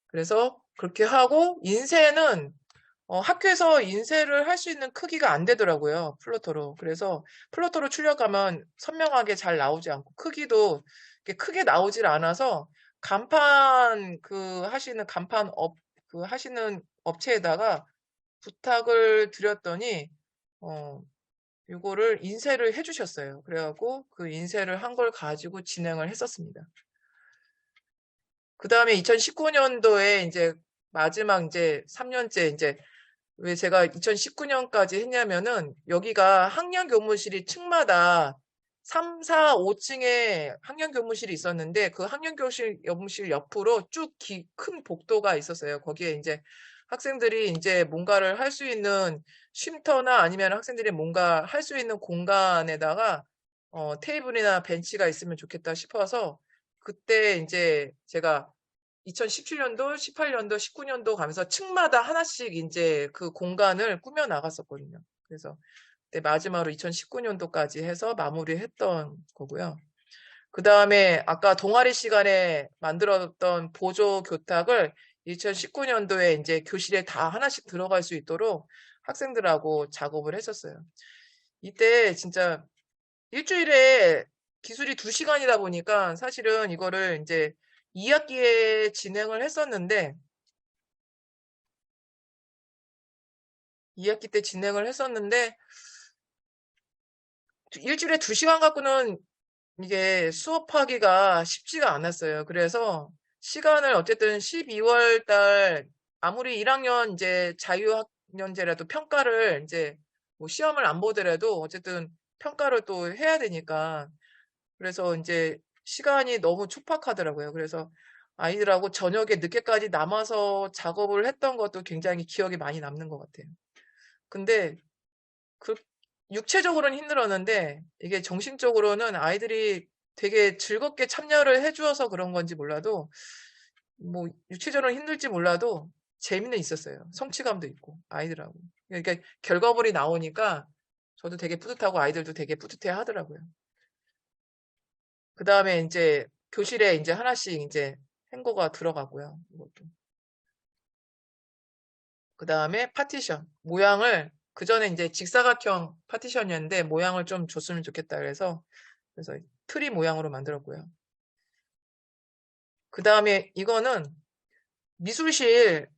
그래서 그렇게 하고 인쇄는 학교에서 인쇄를 할 수 있는 크기가 안 되더라고요, 플로터로. 그래서 플로터로 출력하면 선명하게 잘 나오지 않고 크기도 이렇게 크게 나오질 않아서 간판 하시는 그 하시는 업체에다가 부탁을 드렸더니 이거를 인쇄를 해주셨어요. 그래갖고 그 인쇄를 한 걸 가지고 진행을 했었습니다. 그 다음에 2019년도에 이제 마지막 이제 3년째 이제 왜 제가 2019년까지 했냐면은 여기가 학년 교무실이 층마다 3, 4, 5층에 학년 교무실이 있었는데 그 학년 교무실 옆으로 쭉 큰 복도가 있었어요. 거기에 이제 학생들이 이제 뭔가를 할 수 있는 쉼터나 아니면 학생들이 뭔가 할 수 있는 공간에다가 테이블이나 벤치가 있으면 좋겠다 싶어서 그때 이제 제가 2017년도, 18년도, 19년도 가면서 층마다 하나씩 이제 그 공간을 꾸며 나갔었거든요. 그래서 그때 마지막으로 2019년도까지 해서 마무리했던 거고요. 그 다음에 아까 동아리 시간에 만들었던 보조 교탁을 2019년도에 이제 교실에 다 하나씩 들어갈 수 있도록 학생들하고 작업을 했었어요. 이때 진짜 일주일에 기술이 2시간이다 보니까 사실은 이거를 이제 2학기에 진행을 했었는데 2학기 때 진행을 했었는데 일주일에 2시간 갖고는 이게 수업하기가 쉽지가 않았어요. 그래서 시간을 어쨌든 12월 달 아무리 1학년 이제 자유학년제라도 평가를 이제 뭐 시험을 안 보더라도 어쨌든 평가를 또 해야 되니까 그래서 이제 시간이 너무 촉박하더라고요. 그래서 아이들하고 저녁에 늦게까지 남아서 작업을 했던 것도 굉장히 기억에 많이 남는 것 같아요. 근데 그 육체적으로는 힘들었는데 이게 정신적으로는 아이들이 되게 즐겁게 참여를 해주어서 그런 건지 몰라도 뭐 육체적으로 힘들지 몰라도 재미는 있었어요. 성취감도 있고 아이들하고. 그러니까 결과물이 나오니까 저도 되게 뿌듯하고 아이들도 되게 뿌듯해 하더라고요. 그 다음에 이제 교실에 이제 하나씩 이제 행거가 들어가고요. 이것도. 그 다음에 파티션. 모양을, 그 전에 이제 직사각형 파티션이었는데 모양을 좀 줬으면 좋겠다 그래서 트리 모양으로 만들었고요. 그 다음에 이거는 미술실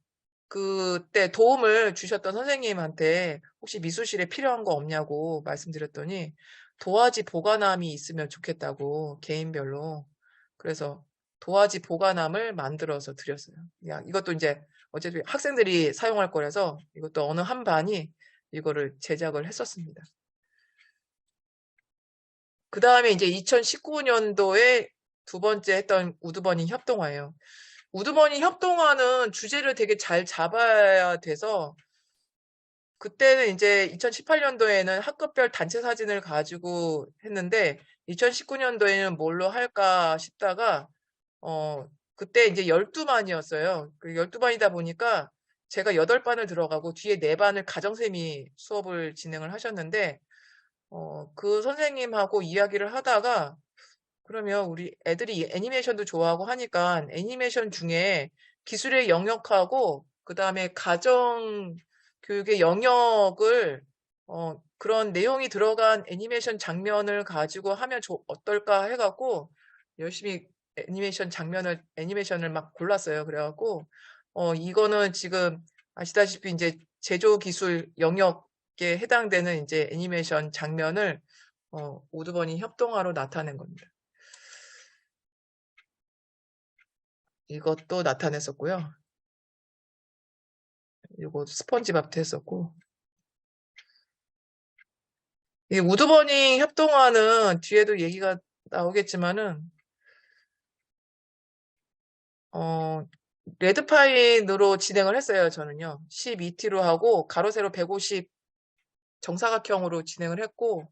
그때 도움을 주셨던 선생님한테 혹시 미술실에 필요한 거 없냐고 말씀드렸더니 도화지 보관함이 있으면 좋겠다고 개인별로. 그래서 도화지 보관함을 만들어서 드렸어요. 이것도 이제 어차피 학생들이 사용할 거라서 이것도 어느 한 반이 이거를 제작을 했었습니다. 그 다음에 이제 2019년도에 두 번째 했던 우드버니 협동화예요. 우드버니 협동화는 주제를 되게 잘 잡아야 돼서 그때는 이제 2018년도에는 학급별 단체 사진을 가지고 했는데 2019년도에는 뭘로 할까 싶다가 그때 이제 12반이었어요. 그 12반이다 보니까 제가 8반을 들어가고 뒤에 4반을 가정쌤이 수업을 진행을 하셨는데 그 선생님하고 이야기를 하다가 그러면 우리 애들이 애니메이션도 좋아하고 하니까 애니메이션 중에 기술의 영역하고 그다음에 가정 교육의 영역을 그런 내용이 들어간 애니메이션 장면을 가지고 하면 어떨까 해갖고 열심히 애니메이션을 막 골랐어요. 그래갖고 이거는 지금 아시다시피 이제 제조 기술 영역에 해당되는 이제 애니메이션 장면을 우드버니 협동화로 나타낸 겁니다. 이것도 나타냈었고요. 이거 스펀지밥도 했었고. 이 우드버닝 협동화는 뒤에도 얘기가 나오겠지만은, 레드파인으로 진행을 했어요, 저는요. 12T로 하고, 가로, 세로 150 정사각형으로 진행을 했고,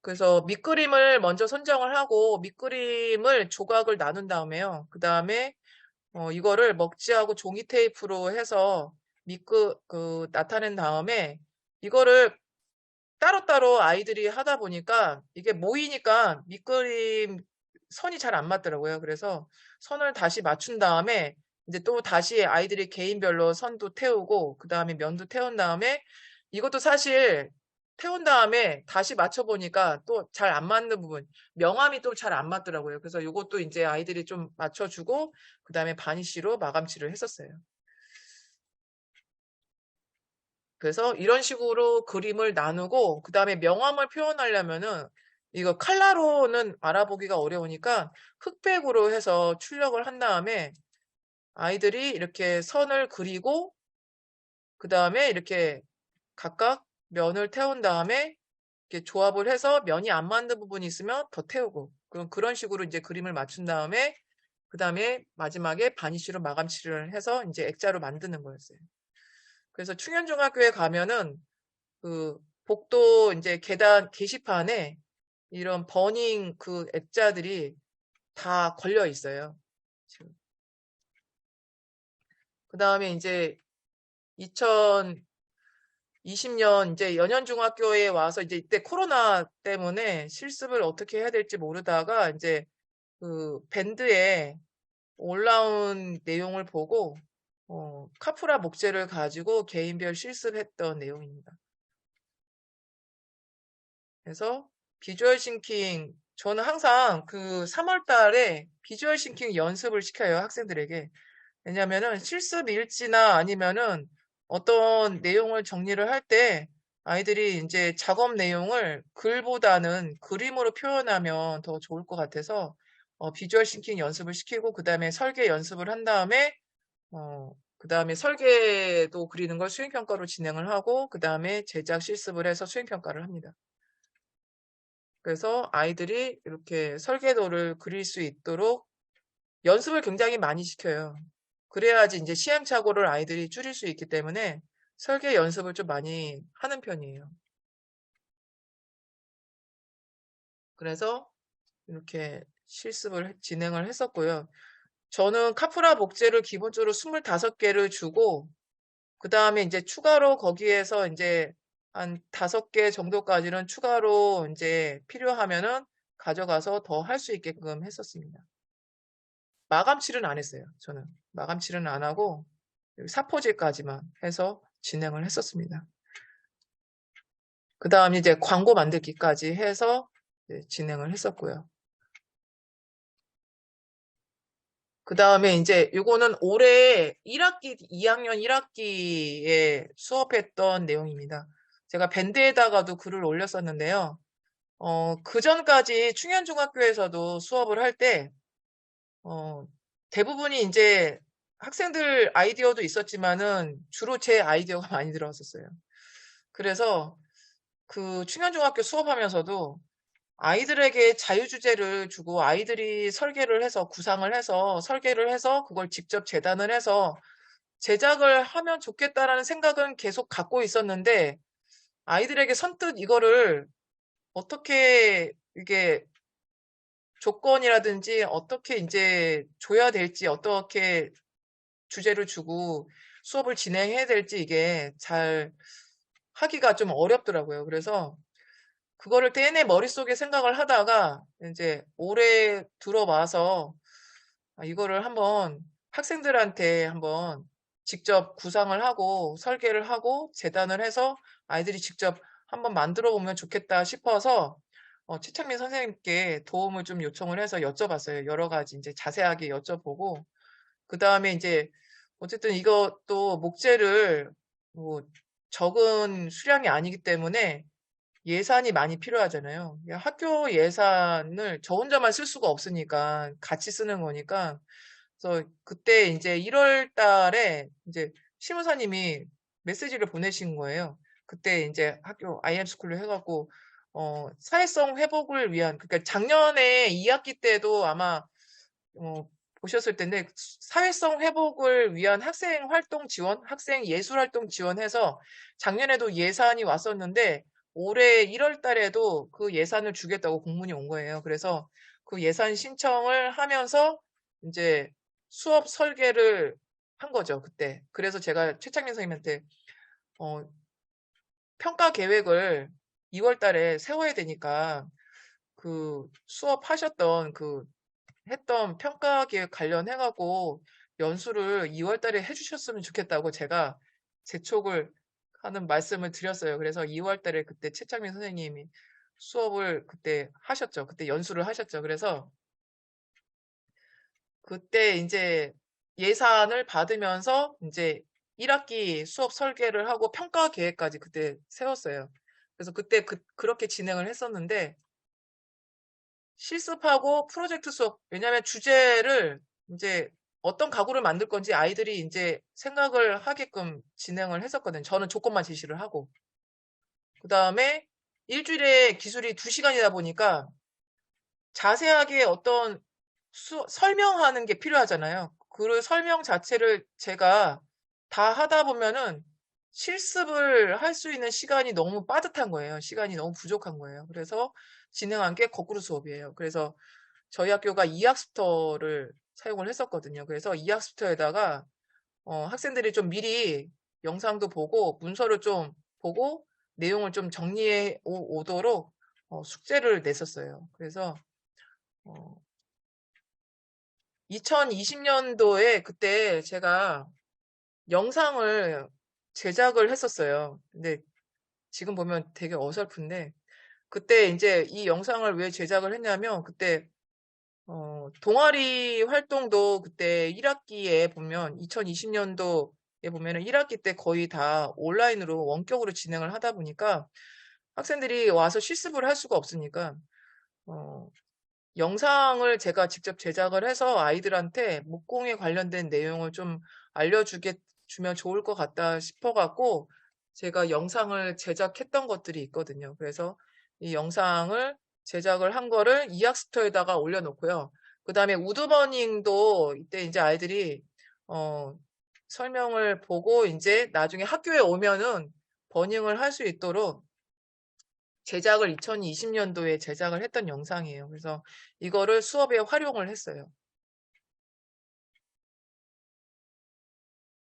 그래서 밑그림을 먼저 선정을 하고, 밑그림을 조각을 나눈 다음에요. 그 다음에, 이거를 먹지하고 종이 테이프로 해서 나타낸 다음에, 이거를 따로따로 아이들이 하다 보니까 이게 모이니까 밑그림 선이 잘 안 맞더라고요. 그래서 선을 다시 맞춘 다음에 이제 또 다시 아이들이 개인별로 선도 태우고 그 다음에 면도 태운 다음에 이것도 사실 태운 다음에 다시 맞춰보니까 또 잘 안 맞는 부분, 명암이 또 잘 안 맞더라고요. 그래서 이것도 이제 아이들이 좀 맞춰주고 그 다음에 바니쉬로 마감칠을 했었어요. 그래서 이런 식으로 그림을 나누고 그 다음에 명암을 표현하려면은 이거 칼라로는 알아보기가 어려우니까 흑백으로 해서 출력을 한 다음에 아이들이 이렇게 선을 그리고 그 다음에 이렇게 각각 면을 태운 다음에 이렇게 조합을 해서 면이 안 맞는 부분이 있으면 더 태우고 그런 식으로 이제 그림을 맞춘 다음에 그 다음에 마지막에 바니쉬로 마감칠을 해서 이제 액자로 만드는 거였어요. 그래서 충현중학교에 가면은 그 복도 이제 계단 게시판에 이런 버닝 그 액자들이 다 걸려 있어요. 그 다음에 이제 2020년 이제 연현중학교에 와서 이제 이때 코로나 때문에 실습을 어떻게 해야 될지 모르다가 이제 그 밴드에 올라온 내용을 보고 카프라 목재를 가지고 개인별 실습했던 내용입니다. 그래서 비주얼 싱킹 저는 항상 그 3월 달에 비주얼 싱킹 연습을 시켜요, 학생들에게. 왜냐면은 실습 일지나 아니면은 어떤 내용을 정리를 할 때 아이들이 이제 작업 내용을 글보다는 그림으로 표현하면 더 좋을 것 같아서 비주얼 싱킹 연습을 시키고 그다음에 설계 연습을 한 다음에 그다음에 설계도 그리는 걸 수행평가로 진행을 하고 그다음에 제작 실습을 해서 수행평가를 합니다. 그래서 아이들이 이렇게 설계도를 그릴 수 있도록 연습을 굉장히 많이 시켜요. 그래야지 이제 시행착오를 아이들이 줄일 수 있기 때문에 설계 연습을 좀 많이 하는 편이에요. 그래서 이렇게 실습을 진행을 했었고요. 저는 카프라 목재를 기본적으로 25개를 주고 그 다음에 이제 추가로 거기에서 이제 한 5개 정도까지는 추가로 이제 필요하면은 가져가서 더 할 수 있게끔 했었습니다. 마감칠은 안 했어요. 저는 마감칠은 안 하고 사포질까지만 해서 진행을 했었습니다. 그 다음 이제 광고 만들기까지 해서 진행을 했었고요. 그 다음에 이제 요거는 올해 1학기, 2학년 1학기에 수업했던 내용입니다. 제가 밴드에다가도 글을 올렸었는데요. 그 전까지 충현중학교에서도 수업을 할 때, 대부분이 이제 학생들 아이디어도 있었지만은 주로 제 아이디어가 많이 들어왔었어요. 그래서 그 충현중학교 수업하면서도 아이들에게 자유주제를 주고 아이들이 설계를 해서 구상을 해서 설계를 해서 그걸 직접 재단을 해서 제작을 하면 좋겠다라는 생각은 계속 갖고 있었는데 아이들에게 선뜻 이거를 어떻게 이게 조건이라든지 어떻게 이제 줘야 될지 어떻게 주제를 주고 수업을 진행해야 될지 이게 잘 하기가 좀 어렵더라고요. 그래서 그거를 내내 머릿속에 생각을 하다가 이제 올해 들어와서 이거를 한번 학생들한테 한번 직접 구상을 하고 설계를 하고 재단을 해서 아이들이 직접 한번 만들어 보면 좋겠다 싶어서 최창민 선생님께 도움을 좀 요청을 해서 여쭤봤어요. 여러 가지 이제 자세하게 여쭤보고 그 다음에 이제 어쨌든 이것도 목재를 뭐 적은 수량이 아니기 때문에 예산이 많이 필요하잖아요. 학교 예산을 저 혼자만 쓸 수가 없으니까 같이 쓰는 거니까. 그래서 그때 이제 1월 달에 이제 시무사님이 메시지를 보내신 거예요. 그때 이제 학교 IM 스쿨로 해갖고 사회성 회복을 위한 그러니까 작년에 2학기 때도 아마 보셨을 텐데 사회성 회복을 위한 학생 활동 지원, 학생 예술 활동 지원해서 작년에도 예산이 왔었는데 올해 1월 달에도 그 예산을 주겠다고 공문이 온 거예요. 그래서 그 예산 신청을 하면서 이제 수업 설계를 한 거죠, 그때. 그래서 제가 최창민 선생님한테 평가 계획을 2월 달에 세워야 되니까 그 수업하셨던 그 했던 평가 계획 관련해갖고 연수를 2월 달에 해주셨으면 좋겠다고 제가 재촉을 하는 말씀을 드렸어요. 그래서 2월 달에 그때 최창민 선생님이 수업을 그때 하셨죠. 그때 연수를 하셨죠. 그래서 그때 이제 예산을 받으면서 이제 1학기 수업 설계를 하고 평가 계획까지 그때 세웠어요. 그래서 그때 그렇게 진행을 했었는데 실습하고 프로젝트 수업, 왜냐하면 주제를 이제 어떤 가구를 만들 건지 아이들이 이제 생각을 하게끔 진행을 했었거든요. 저는 조건만 제시를 하고. 그 다음에 일주일에 기술이 2시간이다 보니까 자세하게 어떤 설명하는 게 필요하잖아요. 그 설명 자체를 제가 다 하다 보면은 실습을 할 수 있는 시간이 너무 빠듯한 거예요. 시간이 너무 부족한 거예요. 그래서 진행한 게 거꾸로 수업이에요. 그래서 저희 학교가 이학스터를 사용을 했었거든요. 그래서 이학스터에다가 학생들이 좀 미리 영상도 보고 문서를 좀 보고 내용을 좀 정리해 오도록 숙제를 냈었어요. 그래서 2020년도에 그때 제가 영상을 제작을 했었어요. 근데 지금 보면 되게 어설픈데 그때 이제 이 영상을 왜 제작을 했냐면 그때 동아리 활동도 그때 1학기에 보면 2020년도에 보면은 1학기 때 거의 다 온라인으로 원격으로 진행을 하다 보니까 학생들이 와서 실습을 할 수가 없으니까 어, 영상을 제가 직접 제작을 해서 아이들한테 목공에 관련된 내용을 좀 주면 좋을 것 같다 싶어갖고 제가 영상을 제작했던 것들이 있거든요. 그래서 이 영상을 제작을 한 거를 이학스토에다가 올려놓고요. 그 다음에 우드버닝도 이때 이제 아이들이 어, 설명을 보고 이제 나중에 학교에 오면은 버닝을 할 수 있도록 제작을 2020년도에 제작을 했던 영상이에요. 그래서 이거를 수업에 활용을 했어요.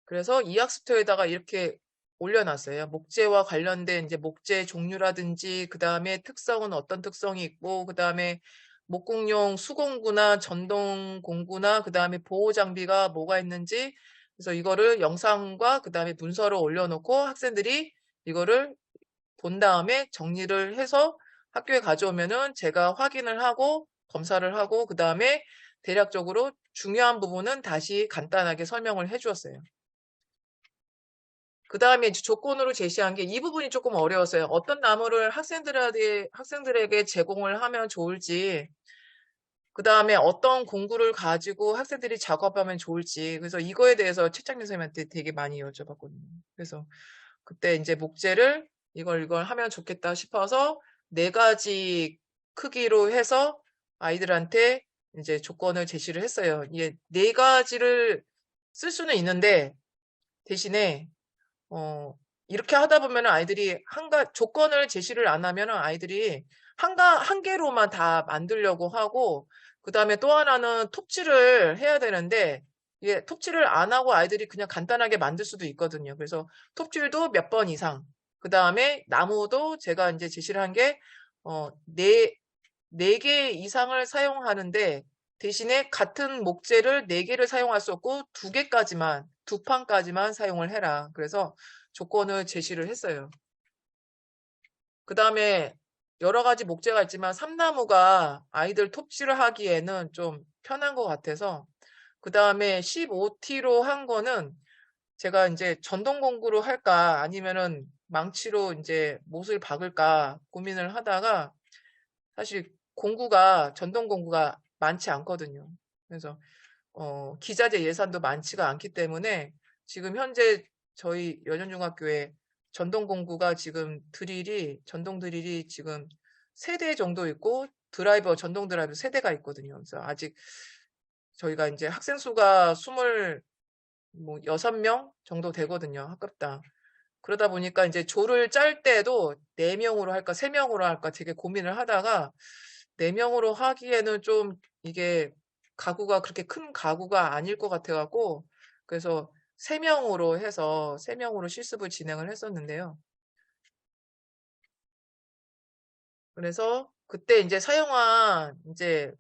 그래서 이학스토에다가 이렇게 올려놨어요. 목재와 관련된 이제 목재 종류라든지 그 다음에 특성은 어떤 특성이 있고 그 다음에 목공용 수공구나 전동공구나 그 다음에 보호 장비가 뭐가 있는지 그래서 이거를 영상과 그 다음에 문서로 올려놓고 학생들이 이거를 본 다음에 정리를 해서 학교에 가져오면은 제가 확인을 하고 검사를 하고 그 다음에 대략적으로 중요한 부분은 다시 간단하게 설명을 해 주었어요. 그 다음에 이제 조건으로 제시한 게 이 부분이 조금 어려웠어요. 어떤 나무를 학생들에게 제공을 하면 좋을지, 그 다음에 어떤 공구를 가지고 학생들이 작업하면 좋을지, 그래서 이거에 대해서 최창민 선생님한테 되게 많이 여쭤봤거든요. 그래서 그때 이제 목재를 이걸 하면 좋겠다 싶어서 네 가지 크기로 해서 아이들한테 이제 조건을 제시를 했어요. 이게 네 가지를 쓸 수는 있는데 대신에 이렇게 하다 보면 아이들이 조건을 제시를 안 하면 아이들이 한 개로만 다 만들려고 하고, 그 다음에 또 하나는 톱질을 해야 되는데, 이게 톱질을 안 하고 아이들이 그냥 간단하게 만들 수도 있거든요. 그래서 톱질도 몇 번 이상, 그 다음에 나무도 제가 이제 제시를 한 게, 네 개 이상을 사용하는데, 대신에 같은 목재를 네 개를 사용할 수 없고 두 판까지만 사용을 해라. 그래서 조건을 제시를 했어요. 그 다음에 여러 가지 목재가 있지만 삼나무가 아이들 톱질을 하기에는 좀 편한 것 같아서 그 다음에 15T로 한 거는 제가 이제 전동공구로 할까 아니면은 망치로 이제 못을 박을까 고민을 하다가 사실 전동공구가 많지 않거든요. 그래서 기자재 예산도 많지가 않기 때문에 지금 현재 저희 연현중학교에 전동공구가 지금 전동 드릴이 지금 3대 정도 있고 전동 드라이버 3대가 있거든요. 그래서 아직 저희가 이제 학생 수가 26명 정도 되거든요. 학급당. 그러다 보니까 이제 조를 짤 때도 4명으로 할까 3명으로 할까 되게 고민을 하다가 4명으로 하기에는 좀 이게 가구가 그렇게 큰 가구가 아닐 것 같아갖고 그래서 3명으로 실습을 진행을 했었는데요. 그래서 그때 이제 사용한 이제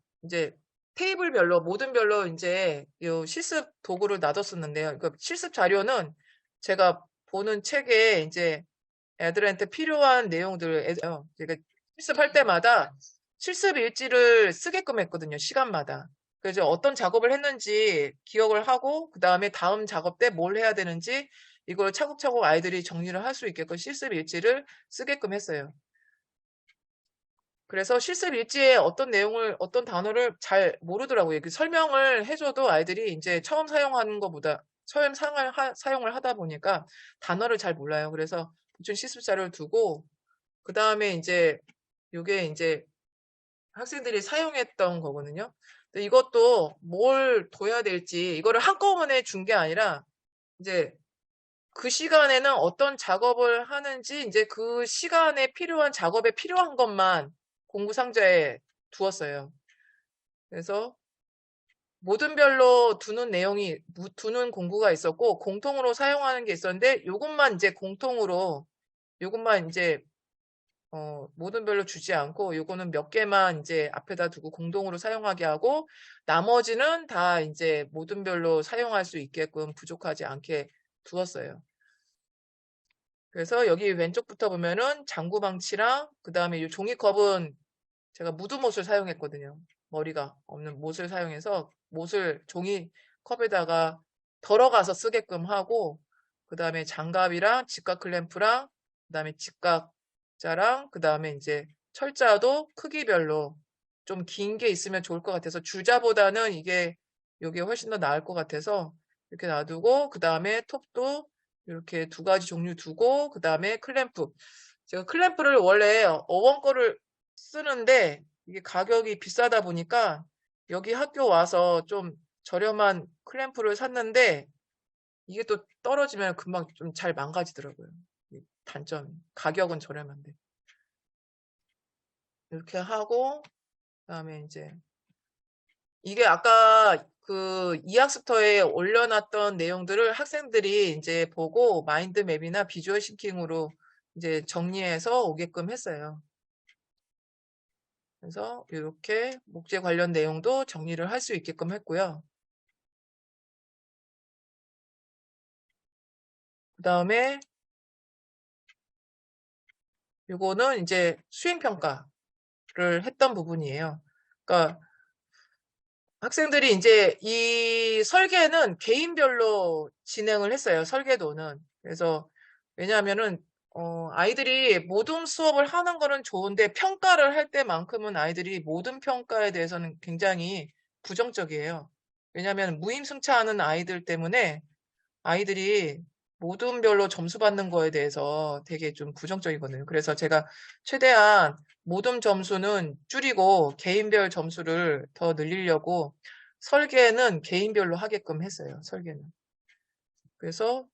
테이블별로 모든 별로 이제 요 실습 도구를 놔뒀었는데요. 그 실습 자료는 제가 보는 책에 이제 애들한테 필요한 내용들 제가 실습할 때마다 실습 일지를 쓰게끔 했거든요. 시간마다. 그래서 어떤 작업을 했는지 기억을 하고 그 다음에 다음 작업 때 뭘 해야 되는지 이걸 차곡차곡 아이들이 정리를 할 수 있게끔 실습 일지를 쓰게끔 했어요. 그래서 실습 일지에 어떤 단어를 잘 모르더라고요. 그 설명을 해줘도 아이들이 이제 처음 사용을 하다 보니까 단어를 잘 몰라요. 그래서 보충 실습 자료를 두고, 그 다음에 요게 이제 학생들이 사용했던 거거든요. 근데 이것도 뭘 둬야 될지, 이거를 한꺼번에 준 게 아니라, 이제 그 시간에는 어떤 작업을 하는지 이제 그 시간에 필요한 작업에 필요한 것만 공구 상자에 두었어요. 그래서 모든 별로 두는 공구가 있었고 공통으로 사용하는 게 있었는데 요것만 이제 모든 별로 주지 않고 요거는 몇 개만 이제 앞에다 두고 공동으로 사용하게 하고 나머지는 다 이제 모든 별로 사용할 수 있게끔 부족하지 않게 두었어요. 그래서 여기 왼쪽부터 보면은 장구망치랑 그 다음에 이 종이컵은 제가 무드못을 사용했거든요. 머리가 없는 못을 사용해서 못을 종이컵에다가 덜어가서 쓰게끔 하고 그 다음에 장갑이랑 직각 클램프랑 그 다음에 직각자랑 그 다음에 이제 철자도 크기별로 좀 긴 게 있으면 좋을 것 같아서 줄자보다는 이게 훨씬 더 나을 것 같아서 이렇게 놔두고 그 다음에 톱도 이렇게 2가지 종류 두고 그 다음에 클램프 제가 클램프를 원래 어원 거를 쓰는데 이게 가격이 비싸다 보니까 여기 학교 와서 좀 저렴한 클램프를 샀는데 이게 또 떨어지면 금방 좀 잘 망가지더라고요. 단점 가격은 저렴한데 이렇게 하고 그다음에 이제 이게 아까 그 이학습터에 올려놨던 내용들을 학생들이 이제 보고 마인드맵이나 비주얼 싱킹으로 이제 정리해서 오게끔 했어요. 그래서 이렇게 목재 관련 내용도 정리를 할 수 있게끔 했고요. 그 다음에 이거는 이제 수행평가를 했던 부분이에요. 그러니까 학생들이 이제 이 설계는 개인별로 진행을 했어요. 설계도는. 그래서 왜냐하면은 아이들이 모든 수업을 하는 거는 좋은데 평가를 할 때만큼은 아이들이 모든 평가에 대해서는 굉장히 부정적이에요. 왜냐하면 무임승차하는 아이들 때문에 아이들이 모든별로 점수 받는 거에 대해서 되게 좀 부정적이거든요. 그래서 제가 최대한 모든 점수는 줄이고 개인별 점수를 더 늘리려고 설계는 개인별로 하게끔 했어요. 설계는. 그래서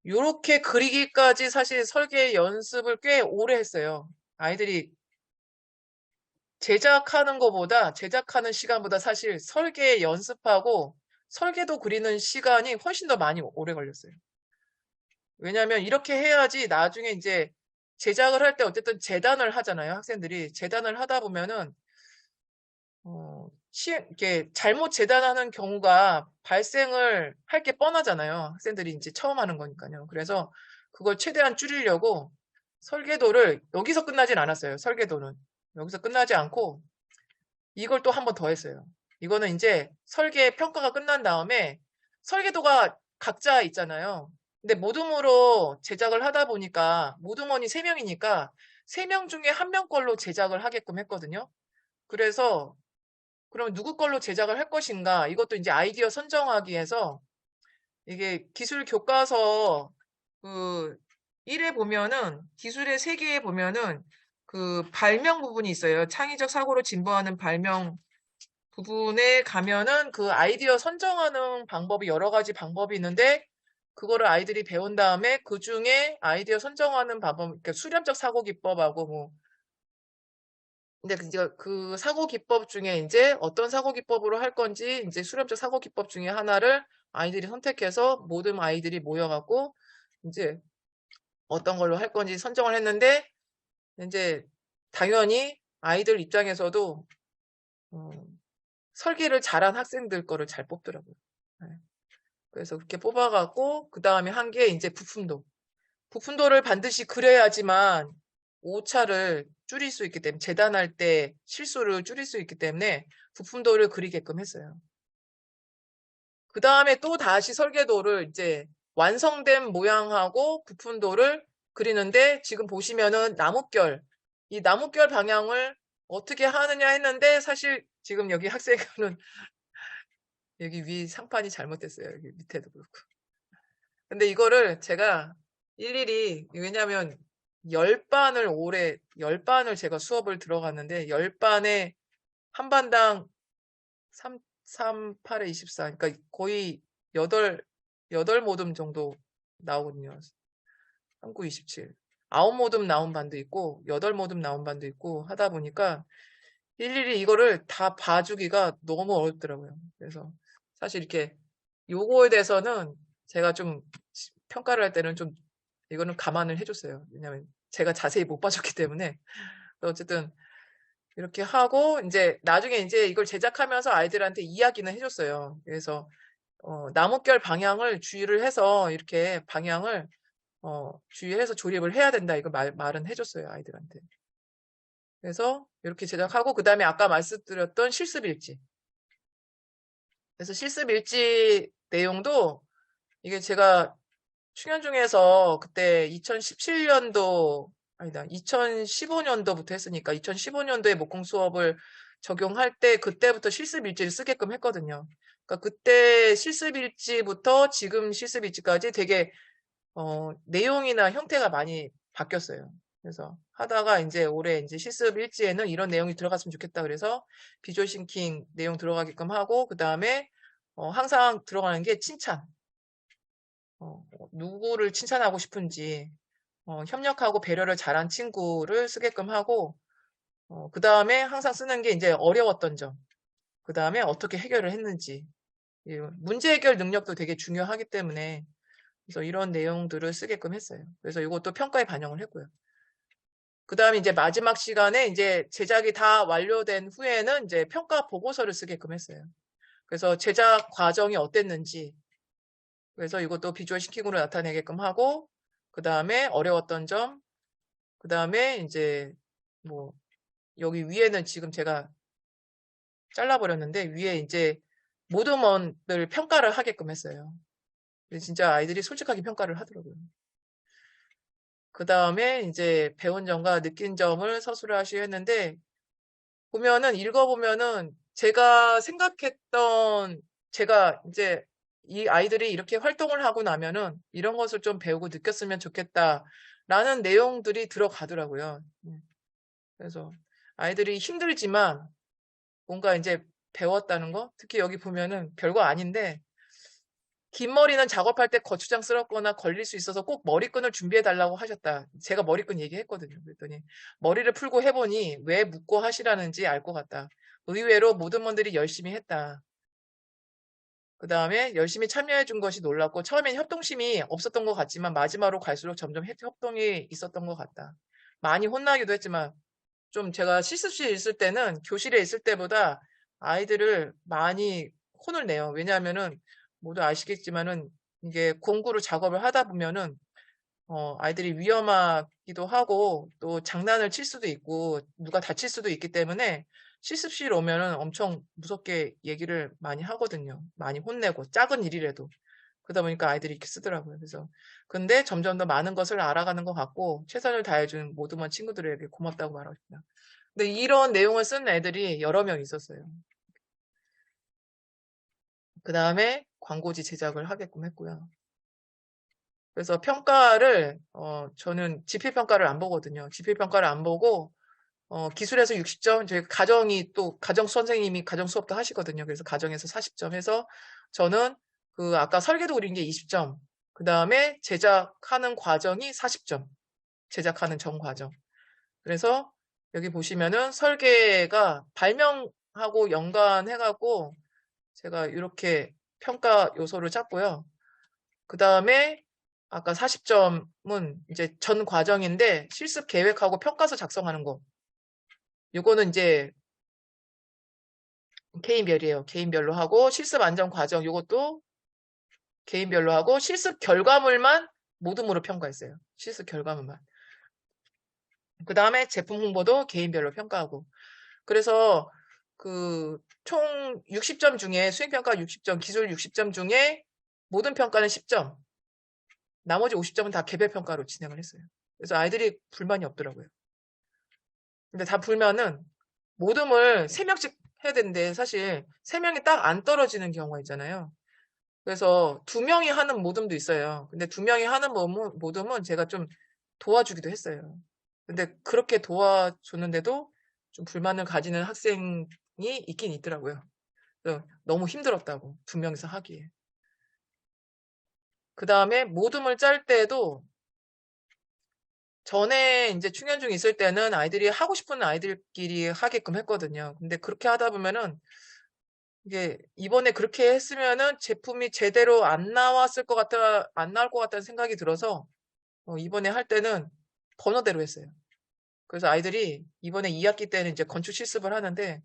이렇게 그리기까지 사실 설계 연습을 꽤 오래 했어요. 아이들이 제작하는 것보다 제작하는 시간보다 사실 설계 연습하고 설계도 그리는 시간이 훨씬 더 많이 오래 걸렸어요. 왜냐면 이렇게 해야지 나중에 이제 제작을 할 때 어쨌든 재단을 하잖아요. 학생들이. 재단을 하다 보면은, 이렇게 잘못 재단하는 경우가 발생을 할 게 뻔하잖아요. 학생들이 이제 처음 하는 거니까요. 그래서 그걸 최대한 줄이려고 설계도를 여기서 끝나진 않았어요. 설계도는. 여기서 끝나지 않고 이걸 또 한 번 더 했어요. 이거는 이제 설계 평가가 끝난 다음에 설계도가 각자 있잖아요. 근데 모둠으로 제작을 하다 보니까 모둠원이 3명이니까 3명 중에 1명 걸로 제작을 하게끔 했거든요. 그래서 그럼 누구 걸로 제작을 할 것인가? 이것도 이제 아이디어 선정하기 위해서 이게 기술 교과서 그 1에 보면은 기술의 세계에 보면은 그 발명 부분이 있어요. 창의적 사고로 진보하는 발명 부분에 가면은 그 아이디어 선정하는 방법이 여러 가지 방법이 있는데 그거를 아이들이 배운 다음에 그 중에 아이디어 선정하는 방법, 그러니까 수렴적 사고 기법하고 뭐 근데 그 사고 기법 중에 이제 어떤 사고 기법으로 할 건지 이제 수렴적 사고 기법 중에 하나를 아이들이 선택해서 모든 아이들이 모여갖고 이제 어떤 걸로 할 건지 선정을 했는데 이제 당연히 아이들 입장에서도 어, 설계를 잘한 학생들 거를 잘 뽑더라고요. 네. 그래서 그렇게 뽑아갖고 그 다음에 한 게 이제 부품도. 부품도를 반드시 그려야지만 오차를 줄일 수 있기 때문에 재단할 때 실수를 줄일 수 있기 때문에 부품도를 그리게끔 했어요. 그 다음에 또 다시 설계도를 이제 완성된 모양하고 부품도를 그리는데 지금 보시면은 나뭇결, 이 나뭇결 방향을 어떻게 하느냐 했는데 사실 지금 여기 학생은 여기 위 상판이 잘못됐어요. 여기 밑에도 그렇고. 근데 이거를 제가 일일이, 왜냐면 10반을 제가 수업을 들어갔는데 10반에 한 반당 3, 8에 24. 그러니까 거의 8모듬 정도 나오거든요. 3, 9, 27. 9모듬 나온 반도 있고 8모듬 나온 반도 있고 하다 보니까 일일이 이거를 다 봐주기가 너무 어렵더라고요. 그래서 사실 이렇게 요거에 대해서는 제가 좀 평가를 할 때는 좀 이거는 감안을 해줬어요. 왜냐면 제가 자세히 못 봐줬기 때문에. 어쨌든 이렇게 하고 이제 나중에 이제 이걸 제작하면서 아이들한테 이야기는 해줬어요. 그래서 나뭇결 방향을 주의를 해서 이렇게 방향을 주의해서 조립을 해야 된다. 이거 말은 해줬어요. 아이들한테. 그래서 이렇게 제작하고 그 다음에 아까 말씀드렸던 실습일지. 그래서 실습일지 내용도 이게 제가 충현중에서 그때 2017년도 아니다 2015년도부터 했으니까 2015년도에 목공 수업을 적용할 때 그때부터 실습일지를 쓰게끔 했거든요. 그러니까 그때 실습일지부터 지금 실습일지까지 되게 내용이나 형태가 많이 바뀌었어요. 그래서 하다가 이제 올해 이제 실습일지에는 이런 내용이 들어갔으면 좋겠다. 그래서 비주얼 싱킹 내용 들어가게끔 하고 그 다음에 항상 들어가는 게 칭찬. 누구를 칭찬하고 싶은지, 협력하고 배려를 잘한 친구를 쓰게끔 하고, 그 다음에 항상 쓰는 게 이제 어려웠던 점. 그 다음에 어떻게 해결을 했는지. 문제 해결 능력도 되게 중요하기 때문에 그래서 이런 내용들을 쓰게끔 했어요. 그래서 이것도 평가에 반영을 했고요. 그 다음에 이제 마지막 시간에 이제 제작이 다 완료된 후에는 이제 평가 보고서를 쓰게끔 했어요. 그래서 제작 과정이 어땠는지, 그래서 이것도 비주얼 싱킹으로 나타내게끔 하고, 그 다음에 어려웠던 점, 그 다음에 이제 뭐 여기 위에는 지금 제가 잘라버렸는데 위에 이제 모드먼들 평가를 하게끔 했어요. 진짜 아이들이 솔직하게 평가를 하더라고요. 그 다음에 이제 배운 점과 느낀 점을 서술을 하시려 했는데, 보면은, 읽어보면은, 제가 생각했던, 제가 이제 이 아이들이 이렇게 활동을 하고 나면은 이런 것을 좀 배우고 느꼈으면 좋겠다라는 내용들이 들어가더라고요. 그래서 아이들이 힘들지만 뭔가 이제 배웠다는 거, 특히 여기 보면은 별거 아닌데, 긴 머리는 작업할 때 거추장스럽거나 걸릴 수 있어서 꼭 머리끈을 준비해 달라고 하셨다. 제가 머리끈 얘기했거든요. 그랬더니 머리를 풀고 해보니 왜 묻고 하시라는지 알 것 같다. 의외로 모든 분들이 열심히 했다. 그 다음에 열심히 참여해 준 것이 놀랍고 처음엔 협동심이 없었던 것 같지만 마지막으로 갈수록 점점 협동이 있었던 것 같다. 많이 혼나기도 했지만 좀 제가 실습실에 있을 때는 교실에 있을 때보다 아이들을 많이 혼을 내요. 왜냐하면은 모두 아시겠지만은 이게 공구로 작업을 하다 보면은 아이들이 위험하기도 하고 또 장난을 칠 수도 있고 누가 다칠 수도 있기 때문에 실습실 오면은 엄청 무섭게 얘기를 많이 하거든요. 많이 혼내고 작은 일이라도. 그러다 보니까 아이들이 이렇게 쓰더라고요. 그래서 근데 점점 더 많은 것을 알아가는 것 같고 최선을 다해준 모든 친구들에게 고맙다고 말하고 싶다. 근데 이런 내용을 쓴 애들이 여러 명 있었어요. 그 다음에 광고지 제작을 하게끔 했고요. 그래서 평가를, 저는 지필평가를 안 보거든요. 지필평가를 안 보고, 기술에서 60점, 저희 가정이 또, 가정 선생님이 가정 수업도 하시거든요. 그래서 가정에서 40점 해서 저는 그 아까 설계도 그린 게 20점, 그 다음에 제작하는 과정이 40점, 제작하는 전 과정. 그래서 여기 보시면은 설계가 발명하고 연관해갖고 제가 이렇게 평가 요소를 짰고요. 그 다음에 아까 40점은 이제 전 과정인데 실습 계획하고 평가서 작성하는 거. 요거는 이제 개인별이에요. 개인별로 하고 실습 안정 과정 요것도 개인별로 하고 실습 결과물만 모둠으로 평가했어요. 실습 결과물만. 그 다음에 제품 홍보도 개인별로 평가하고. 그래서 그 총 60점 중에 수행평가 60점, 기술 60점 중에 모든 평가는 10점. 나머지 50점은 다 개별 평가로 진행을 했어요. 그래서 아이들이 불만이 없더라고요. 근데 다 불면은 모둠을 3명씩 해야 되는데 사실 3명이 딱 안 떨어지는 경우가 있잖아요. 그래서 2명이 하는 모둠도 있어요. 근데 2명이 하는 모둠은 제가 좀 도와주기도 했어요. 근데 그렇게 도와줬는데도 좀 불만을 가지는 학생이 있긴 있더라고요. 그래서 너무 힘들었다고 2명이서 하기에. 그 다음에 모둠을 짤 때도 전에 이제 충현중 있을 때는 아이들이 하고 싶은 아이들끼리 하게끔 했거든요. 근데 그렇게 하다 보면은 이게 이번에 그렇게 했으면은 제품이 제대로 안 나왔을 것 같아, 안 나올 것 같다는 생각이 들어서 이번에 할 때는 번호대로 했어요. 그래서 아이들이 이번에 2학기 때는 이제 건축 실습을 하는데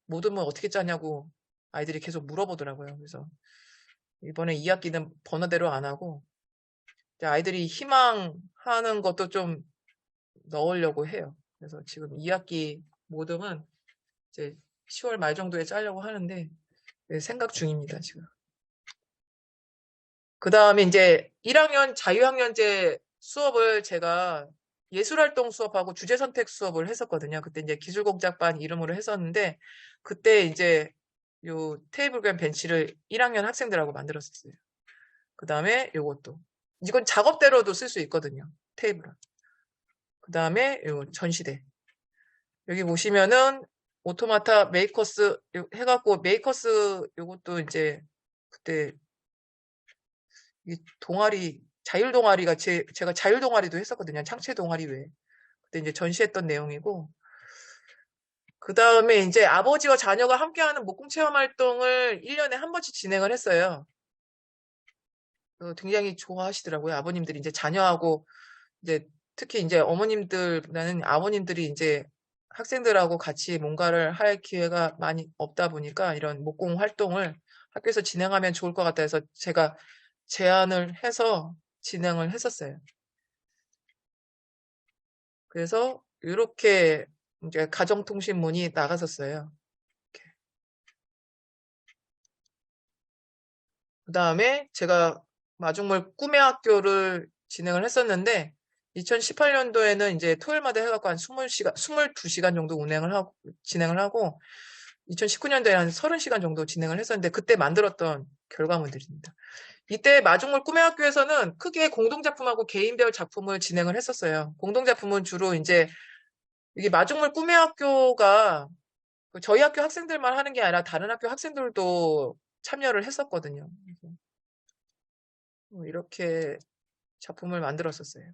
모둠은 어떻게 짜냐고 아이들이 계속 물어보더라고요. 그래서 이번에 2학기는 번호대로 안 하고 이제 아이들이 희망하는 것도 좀 넣으려고 해요. 그래서 지금 2학기 모둠은 이제 10월 말 정도에 짜려고 하는데 네, 생각 중입니다, 지금. 그 다음에 이제 1학년 자유학년제 수업을 제가 예술활동 수업하고 주제선택 수업을 했었거든요. 그때 이제 기술공작반 이름으로 했었는데 그때 이제 요 테이블 앤 벤치를 1학년 학생들하고 만들었었어요. 그 다음에 요것도. 이건 작업대로도 쓸 수 있거든요. 테이블은. 그 다음에 요 전시대. 여기 보시면은 오토마타 메이커스 해갖고 메이커스 요것도 이제 그때 이 동아리 자율 동아리가 제가 자율 동아리도 했었거든요. 창체 동아리 외에. 그때 이제 전시했던 내용이고 그 다음에 이제 아버지와 자녀가 함께하는 목공 체험 활동을 1년에 한 번씩 진행을 했어요. 굉장히 좋아하시더라고요. 아버님들이 이제 자녀하고 이제 특히 이제 어머님들보다는 아버님들이 이제 학생들하고 같이 뭔가를 할 기회가 많이 없다 보니까 이런 목공 활동을 학교에서 진행하면 좋을 것 같아 해서 제가 제안을 해서 진행을 했었어요. 그래서 이렇게 이제 가정통신문이 나갔었어요. 그 다음에 제가 마중물 꿈의 학교를 진행을 했었는데 2018년도에는 이제 토요일마다 해갖고 한 20시간, 22시간 정도 진행을 하고 2019년도에 한 30시간 정도 진행을 했었는데 그때 만들었던 결과물들입니다. 이때 마중물 꿈의 학교에서는 크게 공동작품하고 개인별 작품을 진행을 했었어요. 공동작품은 주로 이제 이게 마중물 꿈의 학교가 저희 학교 학생들만 하는 게 아니라 다른 학교 학생들도 참여를 했었거든요. 이렇게 작품을 만들었었어요.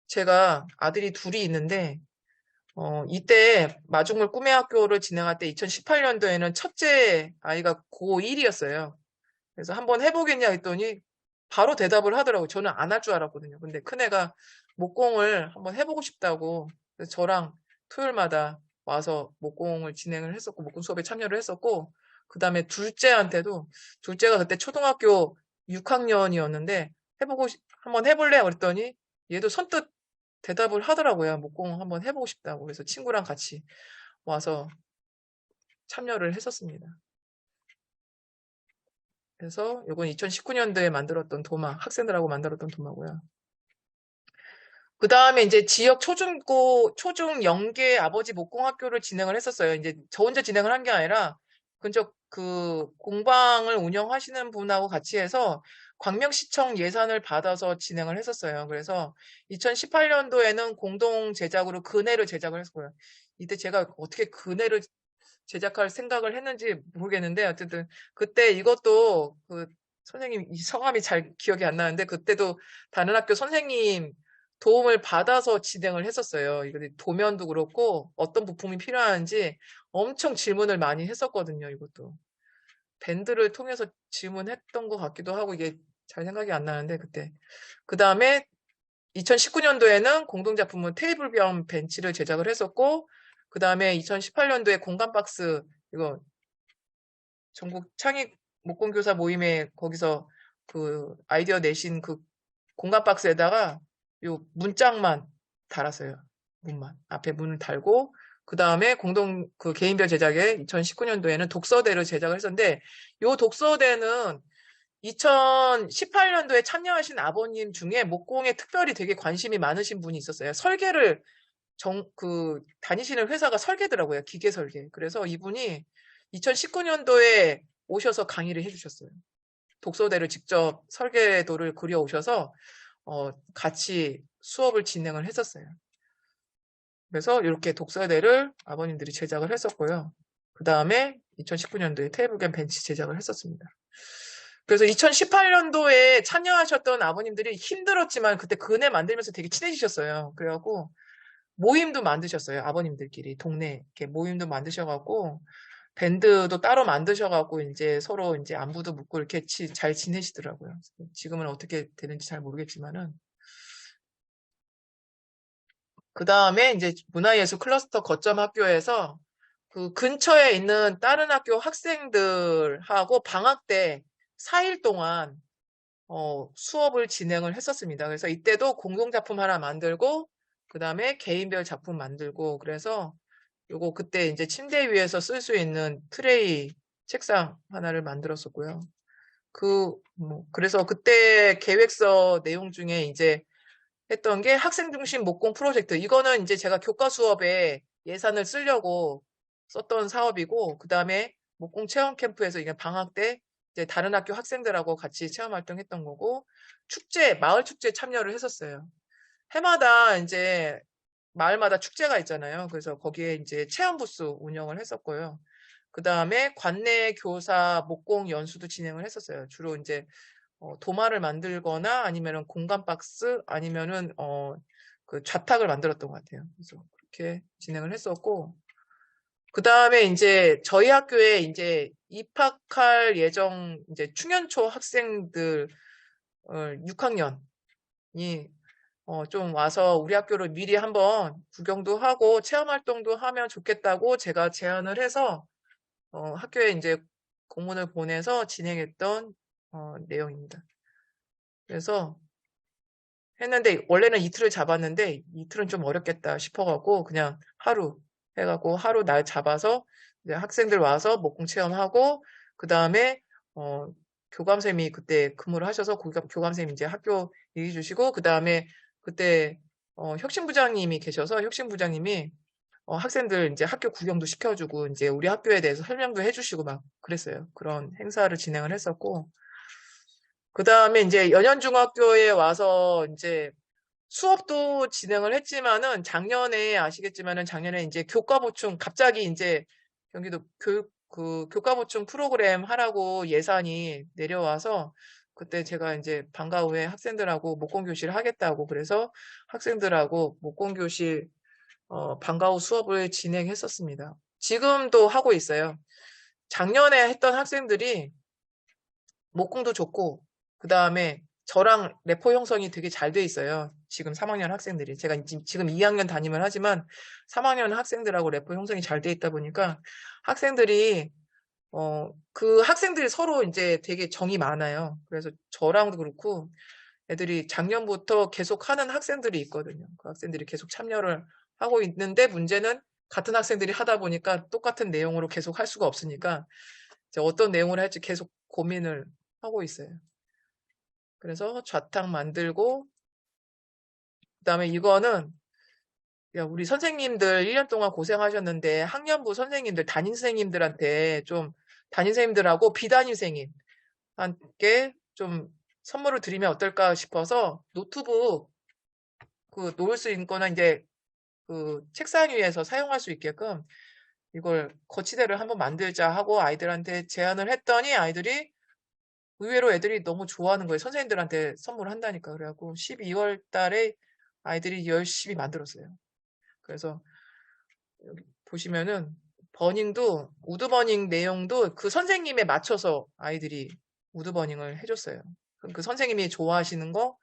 제가 아들이 둘이 있는데, 이때 마중물 꿈의 학교를 진행할 때 2018년도에는 첫째 아이가 고1이었어요. 그래서 한번 해보겠냐 했더니 바로 대답을 하더라고요. 저는 안 할 줄 알았거든요. 근데 큰애가 목공을 한번 해보고 싶다고 그래서 저랑 토요일마다 와서 목공을 진행을 했었고, 목공 수업에 참여를 했었고, 그 다음에 둘째가 그때 초등학교 6학년이었는데, 한번 해볼래? 그랬더니 얘도 선뜻 대답을 하더라고요. 목공 한번 해보고 싶다고. 그래서 친구랑 같이 와서 참여를 했었습니다. 그래서 이건 2019년도에 만들었던 도마, 학생들하고 만들었던 도마고요. 그 다음에 이제 지역 초중 영계 아버지 목공학교를 진행을 했었어요. 이제 저 혼자 진행을 한 게 아니라 근처 그 공방을 운영하시는 분하고 같이 해서 광명시청 예산을 받아서 진행을 했었어요. 그래서 2018년도에는 공동 제작으로 그네를 제작을 했고요. 이때 제가 어떻게 그네를 제작할 생각을 했는지 모르겠는데 어쨌든 그때 이것도 그 선생님 이 성함이 잘 기억이 안 나는데 그때도 다른 학교 선생님 도움을 받아서 진행을 했었어요. 이거 도면도 그렇고 어떤 부품이 필요한지 엄청 질문을 많이 했었거든요. 이것도 밴드를 통해서 질문했던 것 같기도 하고 이게 잘 생각이 안 나는데 그때 그 다음에 2019년도에는 공동작품은 테이블 겸 벤치를 제작을 했었고 그 다음에 2018년도에 공간 박스 이거 전국 창의 목공교사 모임에 거기서 그 아이디어 내신 그 공간 박스에다가 요 문짝만 달았어요. 문만. 앞에 문을 달고 그 다음에 그 개인별 제작에 2019년도에는 독서대를 제작을 했었는데 요 독서대는 2018년도에 참여하신 아버님 중에 목공에 특별히 되게 관심이 많으신 분이 있었어요. 설계를 다니시는 회사가 설계더라고요. 기계 설계. 그래서 이분이 2019년도에 오셔서 강의를 해주셨어요. 독서대를 직접 설계도를 그려오셔서 같이 수업을 진행을 했었어요. 그래서 이렇게 독서대를 아버님들이 제작을 했었고요. 그 다음에 2019년도에 테이블 겸 벤치 제작을 했었습니다. 그래서 2018년도에 참여하셨던 아버님들이 힘들었지만 그때 그네 만들면서 되게 친해지셨어요. 그래갖고 모임도 만드셨어요. 아버님들끼리 동네 이렇게 모임도 만드셔갖고 밴드도 따로 만드셔갖고 이제 서로 이제 안부도 묻고 이렇게 잘 지내시더라고요. 지금은 어떻게 되는지 잘 모르겠지만은 그 다음에 이제 문화예술 클러스터 거점 학교에서 그 근처에 있는 다른 학교 학생들하고 방학 때 4일 동안 수업을 진행을 했었습니다. 그래서 이때도 공동작품 하나 만들고 그 다음에 개인별 작품 만들고 그래서 요거 그때 이제 침대 위에서 쓸 수 있는 트레이 책상 하나를 만들었었고요. 그래서 그때 계획서 내용 중에 이제 했던 게 학생 중심 목공 프로젝트. 이거는 이제 제가 교과 수업에 예산을 쓰려고 썼던 사업이고, 그 다음에 목공 체험 캠프에서 이게 방학 때 이제 다른 학교 학생들하고 같이 체험 활동했던 거고, 마을 축제 참여를 했었어요. 해마다 이제 마을마다 축제가 있잖아요. 그래서 거기에 이제 체험 부스 운영을 했었고요. 그 다음에 관내 교사 목공 연수도 진행을 했었어요. 주로 이제 도마를 만들거나 아니면은 공간 박스 아니면은 그 좌탁을 만들었던 것 같아요. 그래서 그렇게 진행을 했었고, 그 다음에 이제 저희 학교에 이제 입학할 예정 이제 충연초 학생들 6학년이 좀 와서 우리 학교를 미리 한번 구경도 하고 체험 활동도 하면 좋겠다고 제가 제안을 해서 학교에 이제 공문을 보내서 진행했던 내용입니다. 그래서 했는데 원래는 이틀을 잡았는데 이틀은 좀 어렵겠다 싶어갖고 그냥 하루 해갖고 하루 날 잡아서 이제 학생들 와서 목공 체험하고 그 다음에 교감쌤이 그때 근무를 하셔서 교감쌤이 이제 학교 얘기해 주시고 그 다음에 그때 혁신부장님이 계셔서 혁신부장님이 학생들 이제 학교 구경도 시켜주고 이제 우리 학교에 대해서 설명도 해주시고 막 그랬어요. 그런 행사를 진행을 했었고 그 다음에 이제 연현중학교에 와서 이제 수업도 진행을 했지만은 작년에 아시겠지만은 작년에 이제 교과 보충 갑자기 이제 경기도 교과 보충 프로그램 하라고 예산이 내려와서 그때 제가 이제 방과 후에 학생들하고 목공 교실 하겠다고 그래서 학생들하고 목공 교실 방과 후 수업을 진행했었습니다. 지금도 하고 있어요. 작년에 했던 학생들이 목공도 좋고 그 다음에 저랑 래퍼 형성이 되게 잘 돼 있어요. 지금 3학년 학생들이. 제가 지금 2학년 담임을 하지만 3학년 학생들하고 래퍼 형성이 잘 돼 있다 보니까 학생들이 그 학생들이 서로 이제 되게 정이 많아요. 그래서 저랑도 그렇고 애들이 작년부터 계속 하는 학생들이 있거든요. 그 학생들이 계속 참여를 하고 있는데 문제는 같은 학생들이 하다 보니까 똑같은 내용으로 계속 할 수가 없으니까 이제 어떤 내용을 할지 계속 고민을 하고 있어요. 그래서 좌탁 만들고 그다음에 이거는 야, 우리 선생님들 1년 동안 고생하셨는데 학년부 선생님들 담임 선생님들한테 좀 담임 선생님들하고 비담임 선생님한테 좀 선물을 드리면 어떨까 싶어서 노트북 그 놓을 수 있거나 이제 그 책상 위에서 사용할 수 있게끔 이걸 거치대를 한번 만들자 하고 아이들한테 제안을 했더니 아이들이 의외로 애들이 너무 좋아하는 거예요. 선생님들한테 선물한다니까. 그래갖고 12월 달에 아이들이 열심히 만들었어요. 그래서 여기 보시면은 버닝도 우드버닝 내용도 그 선생님에 맞춰서 아이들이 우드버닝을 해줬어요. 그 선생님이 좋아하시는 거,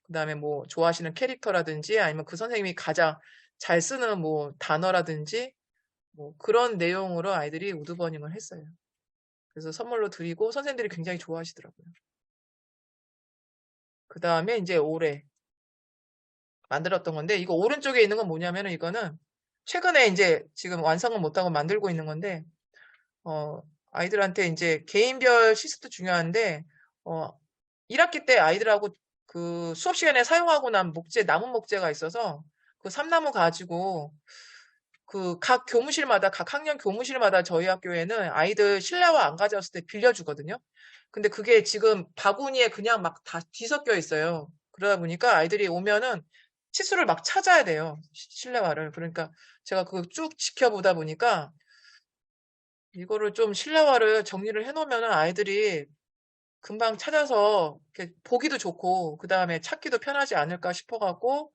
그 다음에 뭐 좋아하시는 캐릭터라든지 아니면 그 선생님이 가장 잘 쓰는 뭐 단어라든지 뭐 그런 내용으로 아이들이 우드버닝을 했어요. 그래서 선물로 드리고 선생님들이 굉장히 좋아하시더라고요. 그 다음에 이제 올해 만들었던 건데 이거 오른쪽에 있는 건 뭐냐면은 이거는 최근에 이제 지금 완성은 못하고 만들고 있는 건데 아이들한테 이제 개인별 시습도 중요한데 1학기 때 아이들하고 그 수업 시간에 사용하고 난 목재 나무 목재가 있어서 그 삼나무 가지고 그 각 교무실마다 각 학년 교무실마다 저희 학교에는 아이들 실내화 안 가져왔을 때 빌려주거든요. 근데 그게 지금 바구니에 그냥 막 다 뒤섞여 있어요. 그러다 보니까 아이들이 오면은 치수를 막 찾아야 돼요. 실내화를. 그러니까 제가 그거 쭉 지켜보다 보니까 이거를 좀 실내화를 정리를 해놓으면은 아이들이 금방 찾아서 이렇게 보기도 좋고 그 다음에 찾기도 편하지 않을까 싶어갖고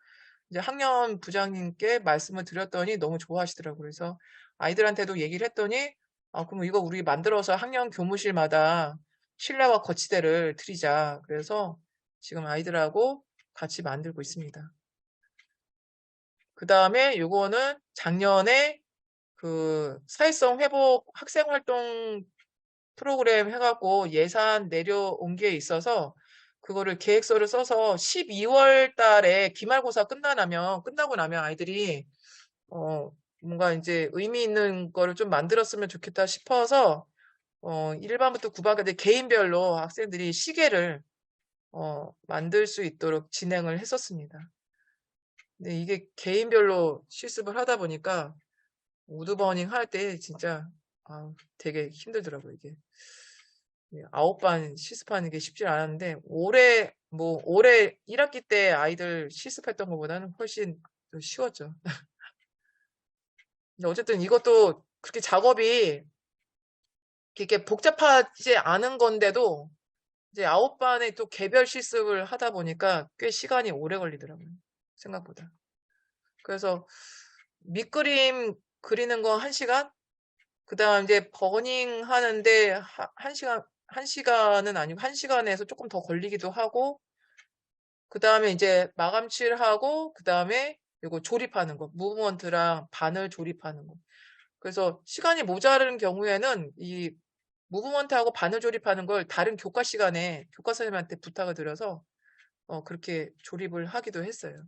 이제 학년 부장님께 말씀을 드렸더니 너무 좋아하시더라고요. 그래서 아이들한테도 얘기를 했더니 그럼 이거 우리 만들어서 학년 교무실마다 실내화 거치대를 드리자. 그래서 지금 아이들하고 같이 만들고 있습니다. 그 다음에 요거는 작년에 그 사회성 회복 학생활동 프로그램 해갖고 예산 내려온 게 있어서 그거를 계획서를 써서 12월 달에 기말고사 끝나고 나면 아이들이 뭔가 이제 의미 있는 거를 좀 만들었으면 좋겠다 싶어서 1반부터 9반까지 개인별로 학생들이 시계를 만들 수 있도록 진행을 했었습니다. 근데 이게 개인별로 실습을 하다 보니까 우드버닝 할 때 진짜 되게 힘들더라고요, 이게. 9반 실습하는 게 쉽지 않았는데 올해 1학기 때 아이들 실습했던 것보다는 훨씬 더 쉬웠죠. 근데 어쨌든 이것도 그렇게 작업이 이렇게 복잡하지 않은 건데도 이제 9반에 또 개별 실습을 하다 보니까 꽤 시간이 오래 걸리더라고요. 생각보다. 그래서 밑그림 그리는 거 1시간? 그 다음 이제 버닝 하는데 1시간, 1시간은 아니고 1시간에서 조금 더 걸리기도 하고, 그 다음에 이제 마감 칠하고, 그 다음에 이거 조립하는 거, 무브먼트랑 바늘 조립하는 거. 그래서 시간이 모자른 경우에는 이 무브먼트하고 바늘 조립하는 걸 다른 교과 시간에 교과 선생님한테 부탁을 드려서 그렇게 조립을 하기도 했어요.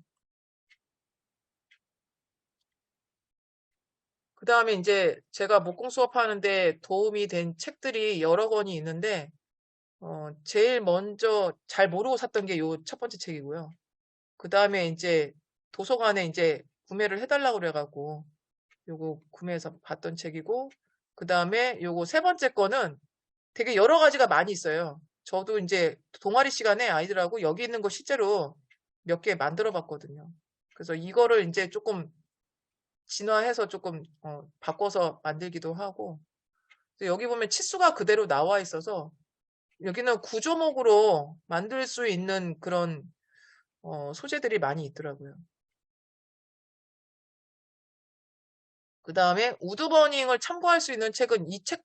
그 다음에 이제 제가 목공 수업하는데 도움이 된 책들이 여러 권이 있는데, 제일 먼저 잘 모르고 샀던 게 요 첫 번째 책이고요. 그 다음에 이제 도서관에 이제 구매를 해달라고 그래갖고 요거 구매해서 봤던 책이고, 그 다음에 요거 세 번째 거는 되게 여러 가지가 많이 있어요. 저도 이제 동아리 시간에 아이들하고 여기 있는 거 실제로 몇 개 만들어 봤거든요. 그래서 이거를 이제 조금 진화해서 조금 바꿔서 만들기도 하고, 여기 보면 치수가 그대로 나와 있어서 여기는 구조목으로 만들 수 있는 그런 소재들이 많이 있더라고요. 그 다음에 우드버닝을 참고할 수 있는 책은 이 책,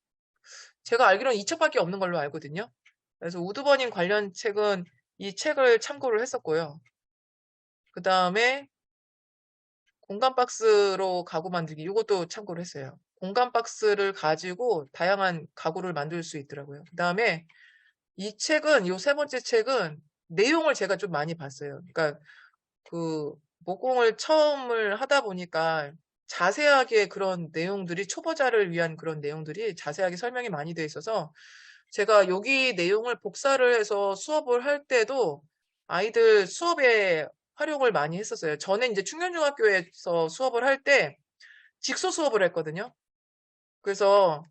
제가 알기로는 이 책밖에 없는 걸로 알거든요. 그래서 우드버닝 관련 책은 이 책을 참고를 했었고요. 그 다음에 공간 박스로 가구 만들기, 이것도 참고를 했어요. 공간 박스를 가지고 다양한 가구를 만들 수 있더라고요. 그 다음에 이 책은, 요 세 번째 책은 내용을 제가 좀 많이 봤어요. 그러니까 그 목공을 처음을 하다 보니까 자세하게 그런 내용들이 초보자를 위한 그런 내용들이 자세하게 설명이 많이 돼 있어서 제가 여기 내용을 복사를 해서 수업을 할 때도 아이들 수업에 활용을 많이 했었어요. 전에 이제 충현중학교에서 수업을 할 때 직소 수업을 했거든요. 그래서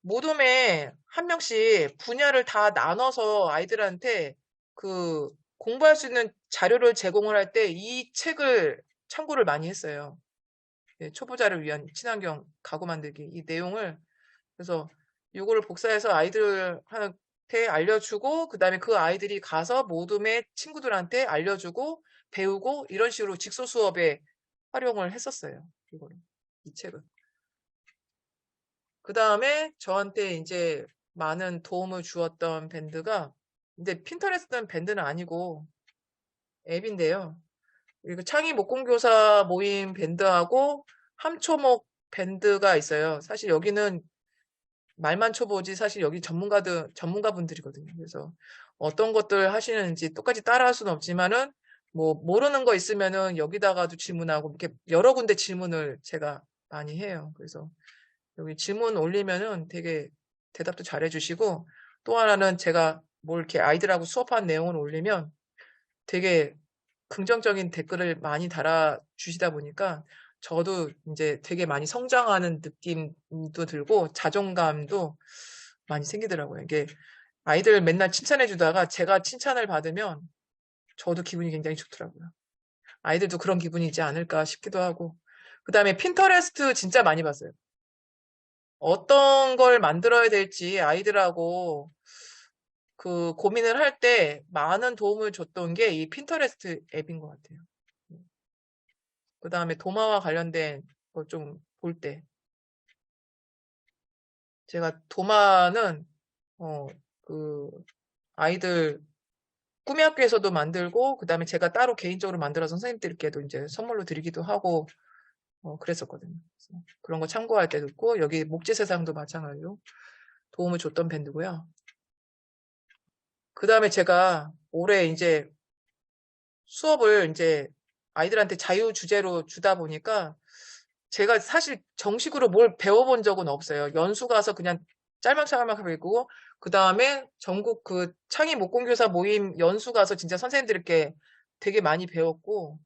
모둠에 한 명씩 분야를 다 나눠서 아이들한테 그 공부할 수 있는 자료를 제공을 할 때 이 책을 참고를 많이 했어요. 예, 초보자를 위한 친환경 가구 만들기 이 내용을. 그래서 이거를 복사해서 아이들한테 알려주고, 그 다음에 그 아이들이 가서 모둠의 친구들한테 알려주고 배우고 이런 식으로 직소 수업에 활용을 했었어요. 이거를, 이 책은. 그 다음에 저한테 이제 많은 도움을 주었던 밴드가, 이제 핀터레스트는 밴드는 아니고 앱인데요. 그리고 창의 목공교사 모임 밴드하고 함초목 밴드가 있어요. 사실 여기는 말만 쳐보지 사실 여기 전문가분들이거든요. 그래서 어떤 것들 하시는지 똑같이 따라할 수는 없지만은 뭐 모르는 거 있으면은 여기다가도 질문하고 이렇게 여러 군데 질문을 제가 많이 해요. 그래서 여기 질문 올리면은 되게 대답도 잘해주시고, 또 하나는 제가 뭘 이렇게 아이들하고 수업한 내용을 올리면 되게 긍정적인 댓글을 많이 달아주시다 보니까 저도 이제 되게 많이 성장하는 느낌도 들고 자존감도 많이 생기더라고요. 이게 아이들 맨날 칭찬해주다가 제가 칭찬을 받으면 저도 기분이 굉장히 좋더라고요. 아이들도 그런 기분이지 않을까 싶기도 하고. 그 다음에 핀터레스트 진짜 많이 봤어요. 어떤 걸 만들어야 될지 아이들하고 그 고민을 할 때 많은 도움을 줬던 게 이 핀터레스트 앱인 것 같아요. 그 다음에 도마와 관련된 걸 좀 볼 때. 제가 도마는, 그, 아이들 꿈의 학교에서도 만들고, 그 다음에 제가 따로 개인적으로 만들어서 선생님들께도 이제 선물로 드리기도 하고, 그랬었거든요. 그래서 그런 거 참고할 때도 있고, 여기 목지세상도 마찬가지로 도움을 줬던 밴드고요. 그 다음에 제가 올해 이제 수업을 이제 아이들한테 자유 주제로 주다 보니까 제가 사실 정식으로 뭘 배워본 적은 없어요. 연수 가서 그냥 짤막짤막 배우고, 그 다음에 전국 그 창의 목공교사 모임 연수 가서 진짜 선생님들께 되게 많이 배웠고,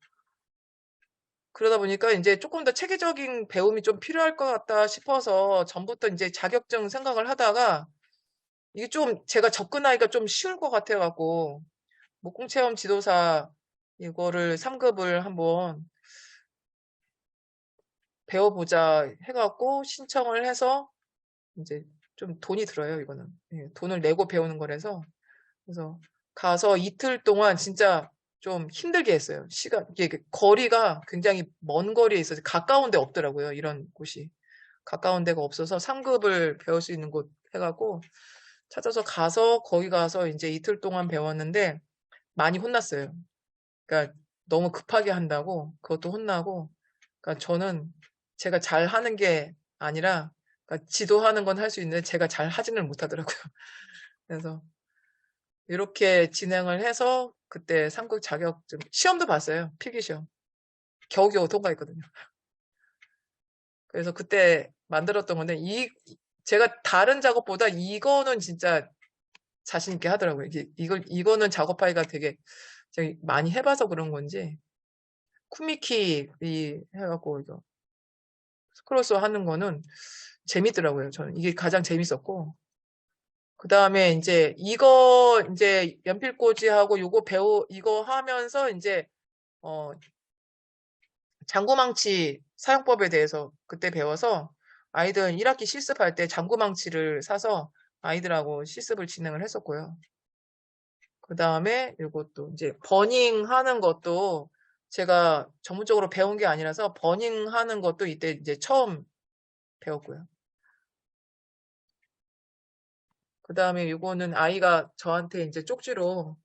그러다 보니까 이제 조금 더 체계적인 배움이 좀 필요할 것 같다 싶어서 전부터 이제 자격증 생각을 하다가 이게 좀 제가 접근하기가 좀 쉬울 것 같아갖고 목공체험 지도사 이거를 3급을 한번 배워보자 해갖고 신청을 해서 이제 좀 돈이 들어요, 이거는. 예, 돈을 내고 배우는 거라서. 그래서 가서 이틀 동안 진짜 좀 힘들게 했어요. 이게 거리가 굉장히 먼 거리에 있어서 가까운 데 없더라고요. 이런 곳이. 가까운 데가 없어서 3급을 배울 수 있는 곳 해갖고 찾아서 가서 거기 가서 이제 이틀 동안 배웠는데 많이 혼났어요. 그러니까 너무 급하게 한다고 그것도 혼나고 그러니까 저는 제가 잘 하는 게 아니라 그러니까 지도하는 건 할 수 있는데 제가 잘 하지는 못하더라고요. 그래서 이렇게 진행을 해서 그때 3급 자격증 시험도 봤어요. 필기시험. 겨우겨우 통과했거든요. 그래서 그때 만들었던 건데 제가 다른 작업보다 이거는 진짜 자신 있게 하더라고요. 이거는 작업하기가 되게 제가 많이 해봐서 그런 건지 쿠미키 해갖고 이거 스크롤서 하는 거는 재밌더라고요. 저는 이게 가장 재밌었고 그 다음에 이제 연필꽂이하고 이거 하면서 이제 장구망치 사용법에 대해서 그때 배워서 아이들 1학기 실습할 때 장구망치를 사서 아이들하고 실습을 진행을 했었고요. 그 다음에 이것도 이제 버닝 하는 것도 제가 전문적으로 배운 게 아니라서 버닝 하는 것도 이때 이제 처음 배웠고요. 그 다음에 이거는 아이가 저한테 이제 쪽지로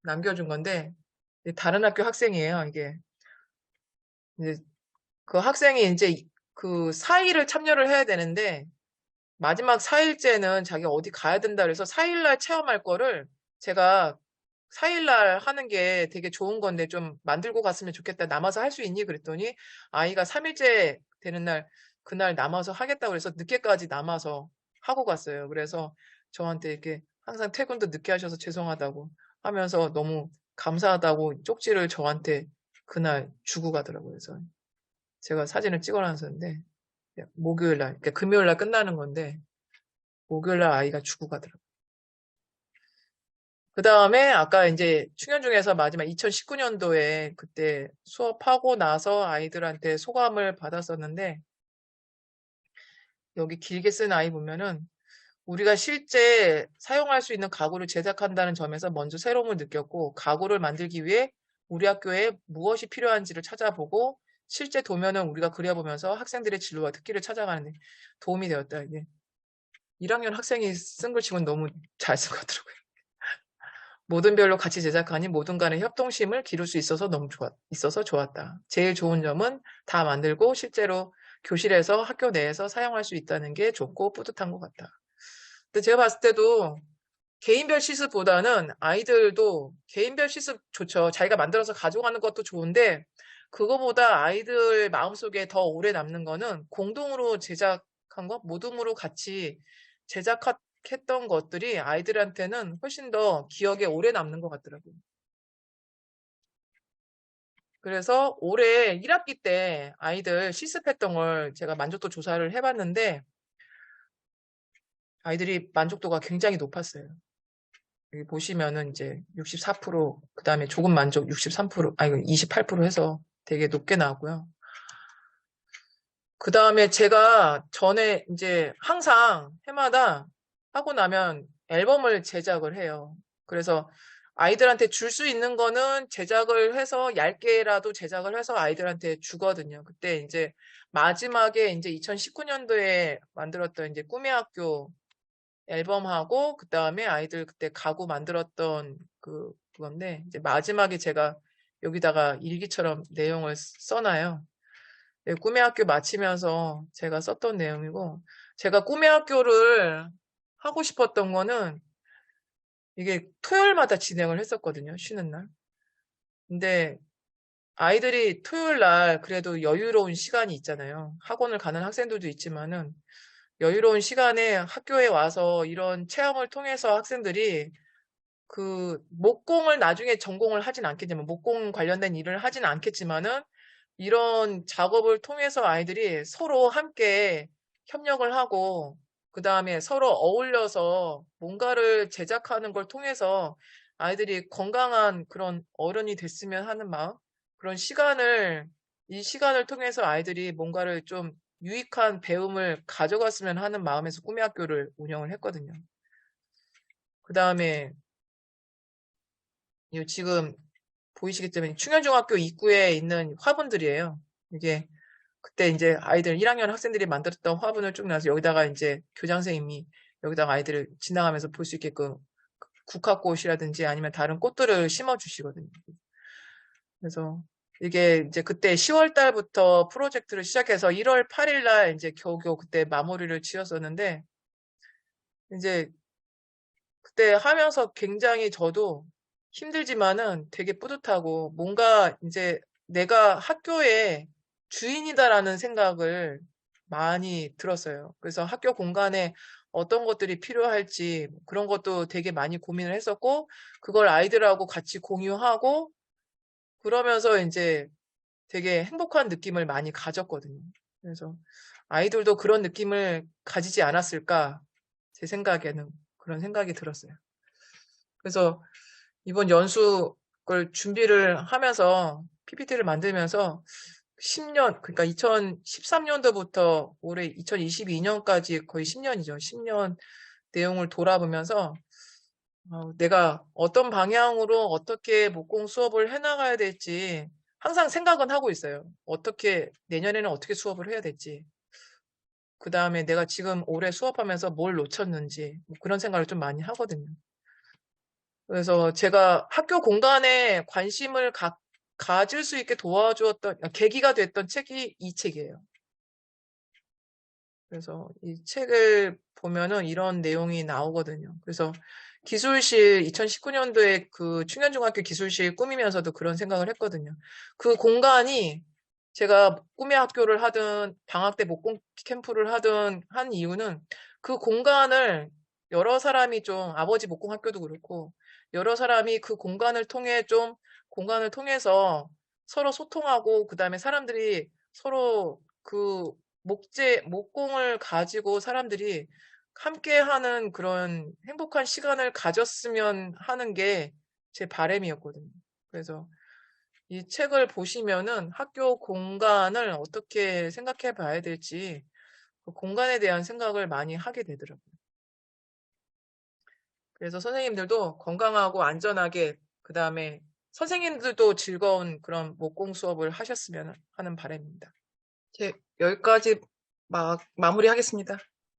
남겨준 건데 다른 학교 학생이에요. 이게 이제 그 학생이 이제 그 4일을 참여를 해야 되는데 마지막 4일째는 자기가 어디 가야 된다 그래서 4일날 체험할 거를 제가 4일날 하는 게 되게 좋은 건데 좀 만들고 갔으면 좋겠다. 남아서 할 수 있니? 그랬더니 아이가 3일째 되는 날 그날 남아서 하겠다고 그래서 늦게까지 남아서 하고 갔어요. 그래서 저한테 이렇게 항상 퇴근도 늦게 하셔서 죄송하다고 하면서 너무 감사하다고 쪽지를 저한테 그날 주고 가더라고요. 그래서 제가 사진을 찍어놨었는데 목요일 날, 그러니까 금요일 날 끝나는 건데 목요일 날 아이가 주고 가더라고요. 그 다음에 아까 이제 충현 중에서 마지막 2019년도에 그때 수업하고 나서 아이들한테 소감을 받았었는데 여기 길게 쓴 아이 보면은 우리가 실제 사용할 수 있는 가구를 제작한다는 점에서 먼저 새로움을 느꼈고 가구를 만들기 위해 우리 학교에 무엇이 필요한지를 찾아보고 실제 도면을 우리가 그려보면서 학생들의 진로와 특기를 찾아가는 데 도움이 되었다. 이게 1학년 학생이 쓴 글치고는 너무 잘 쓴 것 같더라고요. 모든 별로 같이 제작하니 모든 간의 협동심을 기를 수 있어서 좋았다. 제일 좋은 점은 다 만들고 실제로 교실에서 학교 내에서 사용할 수 있다는 게 좋고 뿌듯한 것 같다. 근데 제가 봤을 때도 개인별 시습보다는 아이들도 개인별 시습 좋죠. 자기가 만들어서 가져가는 것도 좋은데 그거보다 아이들 마음속에 더 오래 남는 거는 공동으로 제작한 거, 모둠으로 같이 제작했던 것들이 아이들한테는 훨씬 더 기억에 오래 남는 것 같더라고요. 그래서 올해 1학기 때 아이들 실습했던 걸 제가 만족도 조사를 해봤는데 아이들이 만족도가 굉장히 높았어요. 여기 보시면은 이제 64%, 그 다음에 조금 만족 63%, 아니 28% 해서 되게 높게 나왔고요. 그 다음에 제가 전에 이제 항상 해마다 하고 나면 앨범을 제작을 해요. 그래서 아이들한테 줄 수 있는 거는 제작을 해서 얇게라도 제작을 해서 아이들한테 주거든요. 그때 이제 마지막에 이제 2019년도에 만들었던 이제 꿈의 학교 앨범하고 그다음에 아이들 그때 가구 만들었던 그건데 이제 마지막에 제가 여기다가 일기처럼 내용을 써놔요. 네, 꿈의 학교 마치면서 제가 썼던 내용이고 제가 꿈의 학교를 하고 싶었던 거는 이게 토요일마다 진행을 했었거든요. 쉬는 날. 근데 아이들이 토요일 날 그래도 여유로운 시간이 있잖아요. 학원을 가는 학생들도 있지만은 여유로운 시간에 학교에 와서 이런 체험을 통해서 학생들이 그 목공을 나중에 전공을 하진 않겠지만 목공 관련된 일을 하진 않겠지만은 이런 작업을 통해서 아이들이 서로 함께 협력을 하고 그 다음에 서로 어울려서 뭔가를 제작하는 걸 통해서 아이들이 건강한 그런 어른이 됐으면 하는 마음 그런 이 시간을 통해서 아이들이 뭔가를 좀 유익한 배움을 가져갔으면 하는 마음에서 꿈의 학교를 운영을 했거든요. 그 다음에 지금 보이시겠지만 충현중학교 입구에 있는 화분들이에요. 이게 그때 이제 아이들 1학년 학생들이 만들었던 화분을 쭉 놔서 여기다가 이제 교장 선생님이 여기다가 아이들을 지나가면서 볼 수 있게끔 국화꽃이라든지 아니면 다른 꽃들을 심어 주시거든요. 그래서 이게 이제 그때 10월 달부터 프로젝트를 시작해서 1월 8일 날 이제 겨우겨우 그때 마무리를 지었었는데 이제 그때 하면서 굉장히 저도 힘들지만은 되게 뿌듯하고 뭔가 이제 내가 학교의 주인이다라는 생각을 많이 들었어요. 그래서 학교 공간에 어떤 것들이 필요할지 그런 것도 되게 많이 고민을 했었고 그걸 아이들하고 같이 공유하고 그러면서 이제 되게 행복한 느낌을 많이 가졌거든요. 그래서 아이들도 그런 느낌을 가지지 않았을까 제 생각에는 그런 생각이 들었어요. 그래서 이번 연수를 준비를 하면서 PPT를 만들면서 10년, 그러니까 2013년도부터 올해 2022년까지 거의 10년이죠. 10년 내용을 돌아보면서 내가 어떤 방향으로 어떻게 목공 수업을 해나가야 될지 항상 생각은 하고 있어요. 어떻게, 내년에는 어떻게 수업을 해야 될지. 그 다음에 내가 지금 올해 수업하면서 뭘 놓쳤는지 뭐 그런 생각을 좀 많이 하거든요. 그래서 제가 학교 공간에 관심을 가질 수 있게 도와주었던, 계기가 됐던 책이 이 책이에요. 그래서 이 책을 보면은 이런 내용이 나오거든요. 그래서 기술실, 2019년도에 그 충현중학교 기술실 꾸미면서도 그런 생각을 했거든요. 그 공간이 제가 꿈의 학교를 하든 방학 때 목공 캠프를 하든 한 이유는 그 공간을 여러 사람이 좀 아버지 목공 학교도 그렇고 여러 사람이 그 공간을 통해 좀 공간을 통해서 서로 소통하고 그다음에 사람들이 서로 그 목공을 가지고 사람들이 함께하는 그런 행복한 시간을 가졌으면 하는 게 제 바람이었거든요. 그래서 이 책을 보시면은 학교 공간을 어떻게 생각해 봐야 될지 그 공간에 대한 생각을 많이 하게 되더라고요. 그래서 선생님들도 건강하고 안전하게 그다음에 선생님들도 즐거운 그런 목공 수업을 하셨으면 하는 바람입니다. 여기까지 마무리하겠습니다.